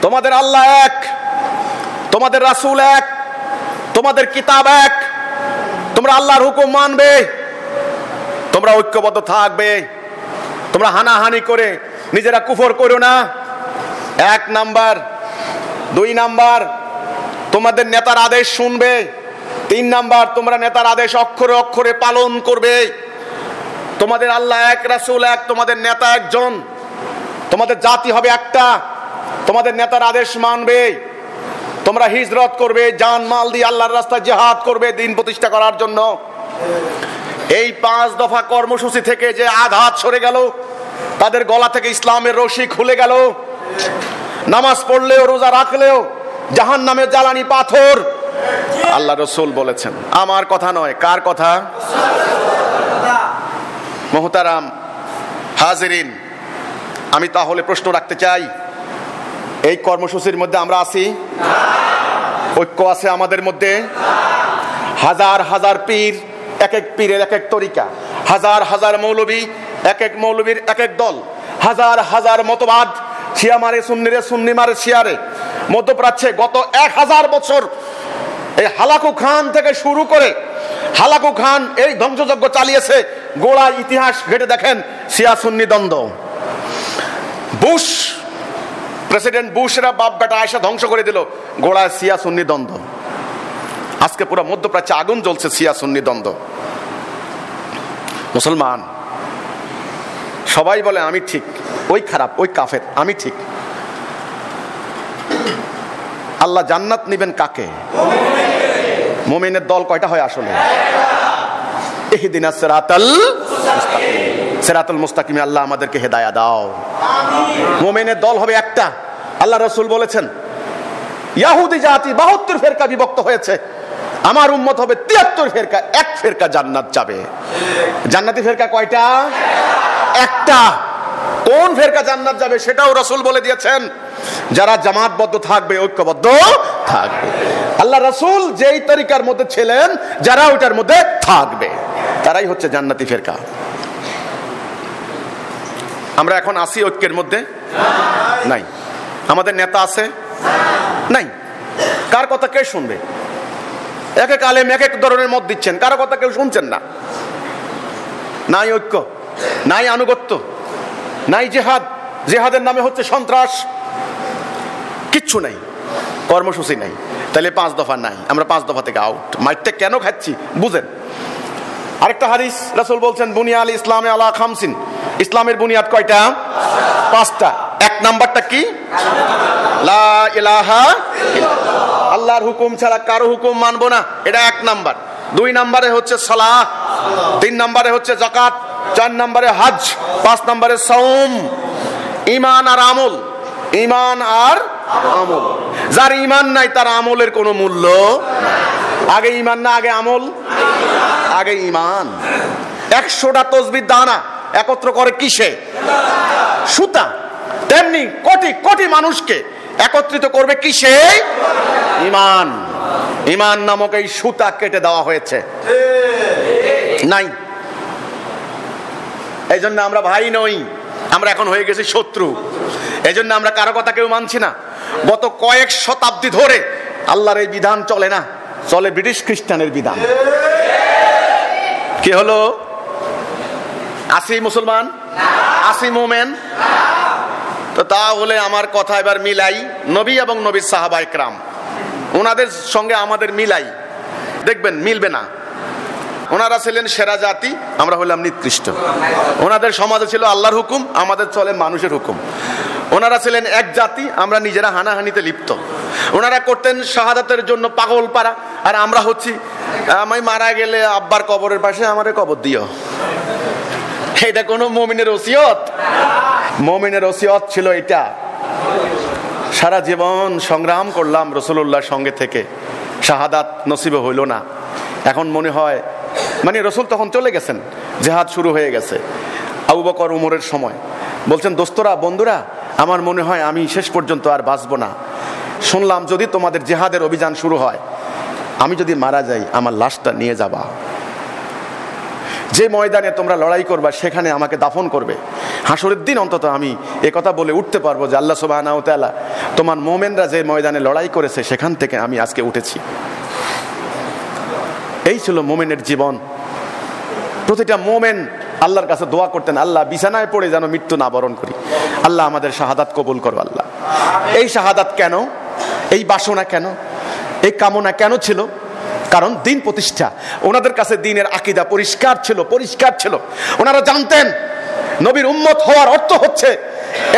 তোমাদের আল্লাহ এক, তোমাদের রাসূল এক, তোমাদের কিতাব এক, তোমরা আল্লাহর হুকুম মানবে, তোমরা ঐক্যবদ্ধ থাকবে, তোমরা হানাহানি করে নিজেরা কুফর করো না। 1 নাম্বার। 2 নাম্বার, তোমাদের নেতার আদেশ শুনবে। 3 নাম্বার, তোমরা নেতার আদেশ অক্ষরে অক্ষরে পালন করবে। তোমাদের আল্লাহ এক, রাসূল এক, তোমাদের নেতা একজন, তোমাদের জাতি হবে একটা, তোমাদের নেতার আদেশ মানবে, তোমরা হিজরত করবে, জান মাল দিয়ে আল্লাহর রাস্তায় জিহাদ করবে দিন প্রতিষ্ঠা করার জন্য। এই 5 দফা কর্মসূচি থেকে যে আঘাত সরে গেল, তাদের গলা থেকে ইসলামের রশি খুলে গেল। নামাজ পড়লেও রোজা রাখলেও জাহান্নামের জ্বালানি পাথর। আল্লাহ রাসূল বলেছেন, আমার কথা নয়, কার কথা? মুহতারাম হাজিরিন, আমি তাহলে প্রশ্ন রাখতে চাই, এই কর্মসূচির মধ্যে আমরা আছি? ঐক্য আছে আমাদের মধ্যে? হাজার হাজার পীর, এক এক পীরের এক এক তরিকা, হাজার হাজার মৌলবী, এক এক মৌলবীর এক এক দল, হাজার হাজার মতবাদ, শিয়া মারে সুন্নিরে, সুন্নি মারে শিয়ারে। মধ্যপ্রাচ্যে গত 1000 বছর এই হালাকু খান থেকে শুরু করে হালাকু খান এই ধ্বংসযজ্ঞ চালিয়েছে। গোড়া ইতিহাস ঘেটে দেখেন, শিয়া সুন্নি দ্বন্দ্ব। বুশ, প্রেসিডেন্ট বুশরা বাপ বেটা আয়সা ধ্বংস করে দিল, গোড়ায় শিয়া সুন্নি দ্বন্দ্ব। আজকে পুরো মধ্যপ্রাচ্যে আগুন জ্বলছে শিয়া সুন্নি দ্বন্দ্ব। মুসলমান সবাই বলে আমি ঠিক, ওই খারাপ, ওই কাফের, আমি ঠিক। আল্লাহ জান্নাত নিবেন কাকে? মুমিনের দল কয়টা হয় আসলে? ইহদিনাস সিরাতাল মুস্তাকিম, সিরাতাল মুস্তাকিমে আল্লাহ আমাদেরকে হেদায়েত দাও। মুমিনের দল হবে একটা। আল্লাহ রাসূল বলেছেন, ইহুদি জাতি 72 ফেরকা বিভক্ত হয়েছে, আমার উম্মত হবে 73 ফেরকা, এক ফেরকা জান্নাত যাবে। জান্নাতি ফেরকা কয়টা? একটা। কোন ফেরকা জান্নাত যাবে সেটাও রাসূল বলে দিয়েছেন, যারা জামাতবদ্ধ থাকবে, ঐক্যবদ্ধ থাকবে। আল্লাহ রাসূল যেই তরিকার মধ্যে ছিলেন, যারা ওইটার মধ্যে থাকবে, তারাই হচ্ছে জান্নাতি ফেরকা। আমরা এখন আসি ঐক্যের মধ্যে? নাই। আমাদের নেতা আছে? নাই। কার কথা কে শুনবে? এক এক আলেম এক এক ধরনের মত দিচ্ছেন, কারো কথা কেউ শুনছেন না। নাই ঐক্য, নাই আনুগত্য, নাই জিহাদ, জিহাদের নামে হচ্ছে সন্ত্রাস, কিচ্ছু নাই, কর্মসূচি নাই। তাহলে 5 দফা নাই, আমরা 5 দফা থেকে আউট। মাইরটা কেন খাচ্ছি বুঝেন। আরেকটা হাদিস রাসূল বলছেন, বুনিয়াল ইসলামে আলা খামসিন, ইসলামের বুনিয়াদ কয়টা? 5টা। 1 নাম্বারটা কি? লা ইলাহা ইল্লাল্লাহ, আল্লাহর হুকুম ছাড়া কারো হুকুম মানবো না, এটা 1 নাম্বার। 2 নাম্বারে হচ্ছে সালাত, 3 নাম্বারে হচ্ছে যাকাত, 4 নম্বরে হজ, 5 নম্বরে সাওম। ঈমান আর আমল, ঈমান আর আমল। যার ঈমান নাই তার আমলের কোনো মূল্য নাই। আগে ঈমান না আগে আমল? আগে ঈমান। 100টা তসবিহ দানা একত্র করে কিসে? সুতা। তেমনি কোটি কোটি মানুষকে একত্রিত করবে কিসে? ঈমান। ঈমান নামক এই সুতা কেটে দেওয়া হয়েছে, নাই। এই জন্য আমরা ভাই নই, আমরা এখন হয়ে গেছি শত্রু। এই জন্য আমরা কারো কথা কেউ মানছি না। গত কয়েক শতাব্দী ধরে আল্লাহর এই বিধান চলে না, চলে ব্রিটিশ খ্রিস্টানের বিধান। কি হলো? আসি মুসলমান, আসি মোমেন। তো তাহলে আমার কথা এবার মিলাই, নবী এবং নবীর সাহাবায়ে কেরাম, ওনাদের সঙ্গে আমাদের মিলাই, দেখবেন মিলবে না। ওনারা ছিলেন সেরা জাতি, আমরা হলাম নিকৃষ্ট। ওনাদের সমাজে ছিল আল্লাহর হুকুম, আমাদের চলে মানুষের হুকুম। ওনারা ছিলেন এক জাতি, আমরা নিজেরা হানাহানিতে লিপ্ত। ওনারা করতেন শাহাদাতের জন্য পাগল পারা, আর আমরা হচ্ছি আমি মারা গেলে আব্বার কবরের পাশে আমারে কবর দিও। এটা কোনো মুমিনের ওসিয়ত? মুমিনের ওসিয়ত ছিল এটা। সারা জীবন সংগ্রাম করলাম রাসূলুল্লাহর সঙ্গে থেকে, শাহাদাত নসিব হইল না। এখন মনে হয়, মানে রাসূল তখন চলে গেছেন, জিহাদ শুরু হয়ে গেছে। আবু বকর উমরের সময় বলছেন, দোস্তরা, বন্ধুরা, আমার মনে হয় আমি শেষ পর্যন্ত আর বাঁচবো না। শুনলাম যদি তোমাদের জিহাদের অভিযান শুরু হয়, আমি যদি মারা যাই আমার লাশটা নিয়ে যাবা, যে ময়দানে তোমরা লড়াই করবা সেখানে আমাকে দাফন করবে। হাসরের দিন অন্তত আমি একথা বলে উঠতে পারবো যে আল্লাহ সুবহানাহু ওয়া তাআলা তোমার মুমিনরা যে ময়দানে লড়াই করেছে সেখান থেকে আমি আজকে উঠেছি। এই ছিল মুমিনের জীবন। প্রতিটা মুমিন আল্লাহর কাছে দোয়া করতেন, আল্লাহ বিছানায় পড়ে যেন মৃত্যু না বরণ করি, আল্লাহ আমাদের শাহাদাত কবুল করো আল্লাহ। এই শাহাদাত কেন, এই বাসনা কেন, এই কামনা কেন ছিল? কারণ দিন প্রতিষ্ঠা। ওনাদের কাছে দিনের আকীদা পরিষ্কার ছিল, পরিষ্কার ছিল। ওনারা জানতেন নবীর উম্মত হওয়ার অর্থ হচ্ছে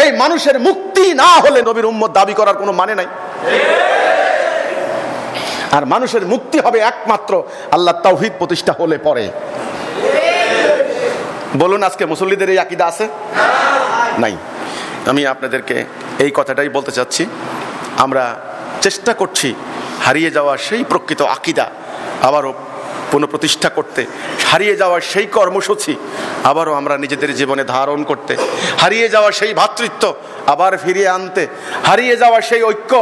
এই মানুষের মুক্তি না হলে নবীর উম্মত দাবি করার কোনো মানে নাই। আর মানুষের মুক্তি হবে একমাত্র আল্লাহ তাওহীদ প্রতিষ্ঠা হলে পরে। বলুন, আজকে মুসল্লিদের এই আকীদা আছে? নাই। আমি আপনাদেরকে এই কথাটাই বলতে চাচ্ছি, আমরা চেষ্টা করছি হারিয়ে যাওয়া সেই প্রকৃত আকীদা আবারও পুনঃপ্রতিষ্ঠা করতে, হারিয়ে যাওয়া সেই কর্মসূচি আবারও আমরা নিজেদের জীবনে ধারণ করতে, হারিয়ে যাওয়া সেই ভ্রাতৃত্ব আবার ফিরিয়ে আনতে, হারিয়ে যাওয়া সেই ঐক্য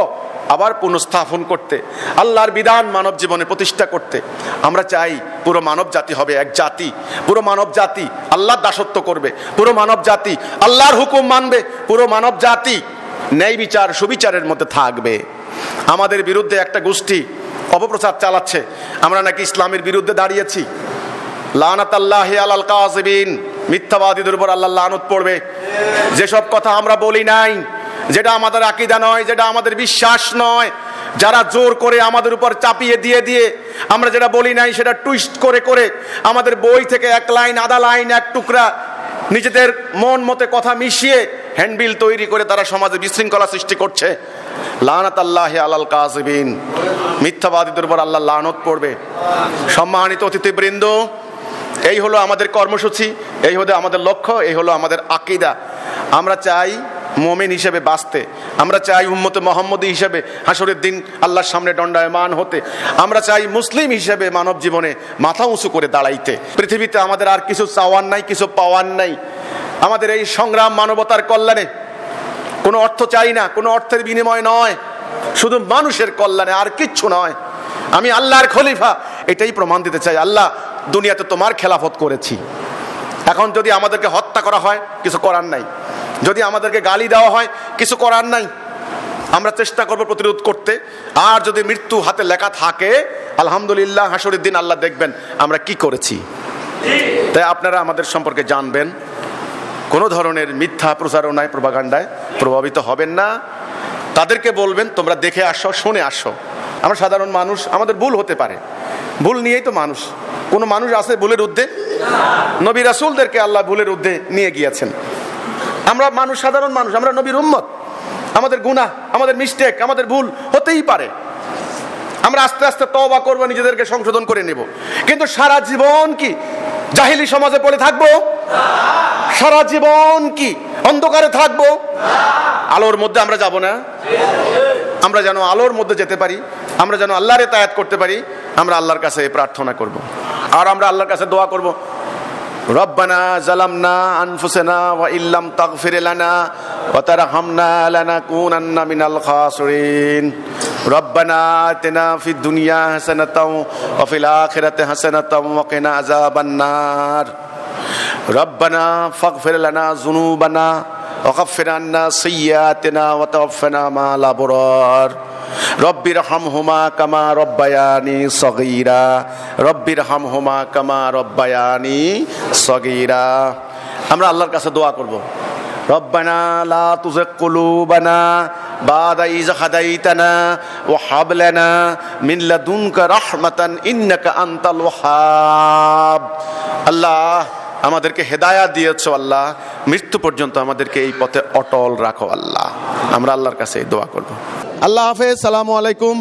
আবার পুনঃস্থাপন করতে, আল্লাহর বিধান মানব জীবনে প্রতিষ্ঠা করতে। আমরা চাই পুরো মানব জাতি হবে এক জাতি, পুরো মানব জাতি আল্লাহর দাসত্ব করবে, পুরো মানব জাতি আল্লাহর হুকুম মানবে, পুরো মানব জাতি ন্যায় বিচার সুবিচারের মধ্যে থাকবে। আমাদের বিরুদ্ধে একটা গোষ্ঠী অপপ্রচার চালাচ্ছে, আমরা নাকি ইসলামের বিরুদ্ধে দাঁড়িয়েছি। লানাতাল্লাহি আলাল কাযিবিন, মিথ্যাবাদীদের উপর আল্লাহর লানত পড়বে। যেসব কথা আমরা বলি নাই, যেটা আমাদের আকীদা নয়, যেটা আমাদের বিশ্বাস নয়, যারা জোর করে আমাদের উপর চাপিয়ে দিয়ে দিয়ে আমরা যেটা বলি নাই সেটা টুইস্ট করে করে আমাদের বই থেকে এক লাইন আধা লাইন এক টুকরা নিজেদের মন মতে কথা মিশিয়ে হ্যান্ডবিল তৈরি করে তারা সমাজে বিশৃঙ্খলা সৃষ্টি করছে। লানাতাল্লাহি আলাল কাযিবিন, মিথ্যাবাদীদের উপর আল্লাহ লানত পড়বে। সম্মানিত অতিথিবৃন্দ, এই হলো আমাদের কর্মসূচি, এই হলো আমাদের লক্ষ্য, এই হলো আমাদের আকীদা। আমরা চাই মুমিন হিসেবে বাঁচতে, আমরা চাই উম্মতে মুহাম্মদী হিসেবে হাসরের দিন আল্লাহর সামনে দণ্ডায়মান হতে, আমরা চাই মুসলিম হিসেবে মানব জীবনে মাথা উঁচু করে দাঁড়াইতে। পৃথিবীতে আমাদের আর কিছু চাওয়ার নাই, কিছু পাওয়ার নাই। আমাদের এই সংগ্রাম মানবতার কল্যাণে, কোনো অর্থ চাই না, কোনো অর্থের বিনিময় নয়, শুধু মানুষের কল্যাণে, আর কিচ্ছু নয়। আমি আল্লাহর খলিফা এটাই প্রমাণ দিতে চাই। আল্লাহ, দুনিয়াতে তোমার খেলাফত করেছি, এখন যদি আমাদেরকে হত্যা করা হয় কিছু করার নাই, যদি আমাদেরকে গালি দেওয়া হয় কিছু করার নাই। আমরা চেষ্টা করব প্রতিরোধ করতে। আর যদি মৃত্যু হাতে লেখা থাকে, আলহামদুলিল্লাহ, হাসরের দিন আল্লাহ দেখবেন আমরা কি করেছি। তাই আপনারা আমাদের সম্পর্কে জানবেন, কোনো ধরনের মিথ্যা প্রচারণায় প্রপাগান্ডায় প্রভাবিত হবেন না। তাদেরকে বলবেন তোমরা দেখে আসো, শুনে আসো। আমরা সাধারণ মানুষ, আমাদের ভুল হতে পারে, ভুল নিয়েই তো মানুষ। কোনো মানুষ আছে ভুলের ঊর্ধ্বে? নবী রাসূলদেরকে আল্লাহ ভুলের ঊর্ধ্বে নিয়ে গিয়েছেন। আমরা মানুষ, সাধারণ মানুষ, আমরা নবীর উম্মত। আমাদের গুনাহ, আমাদের মিস্টেক, আমাদের ভুল হতেই পারে। আমরা আস্তে আস্তে তওবা করব, নিজেদেরকে সংশোধন করে নেব। কিন্তু সারা জীবন কি জাহিলি সমাজে পড়ে থাকবো? সারা জীবন কি অন্ধকারে থাকবো? আলোর মধ্যে আমরা যাব না? আমরা যেন আলোর মধ্যে যেতে পারি, আমরা যেন আল্লাহর ইতাআত করতে পারি, আমরা আল্লাহর কাছে প্রার্থনা করব। আর আমরা আল্লাহর কাছে দোয়া করব, রব্বানা জালামনা আনফুসানা ওয়া ইল্লাম তাগফির লানা ওয়া তারহামনা লানাকুনান্না মিনাল খাসিরিন। রব্বানা আতিনা ফিদ দুনিয়া হাসানাতাও ওয়া ফিল আখিরাতি হাসানাতাও ওয়া কিনা আযাবান নার। রব্বানা ফাগফির লানা যুনুবানা ওয়া কাফির আন্না সাইয়্যাতিনা ওয়া তাওফানা মা'আল আবরার। রব্বির হামহুমা কামা রব্বায়ানি সগীরা। রব্বির হামহুমা কামা রব্বায়ানি সগীরা। আমরা আল্লাহর কাছে দোয়া করব, রব্বানা লা তুযিগ কুলুবানা বাদা ইয হাদাইতানা ওয়া হাব লানা মিন লাদুনকা রাহমাতান ইন্নাকা আনতাল ওয়াহ্হাব। আল্লাহ, আমাদেরকে হেদায়াত দিয়েছো আল্লাহ, মৃত্যু পর্যন্ত আমাদেরকে এই পথে অটল রাখো আল্লাহ। আমরা আল্লাহর কাছে এই দোয়া করব। আল্লাহ হাফেজ, সালামু আলাইকুম।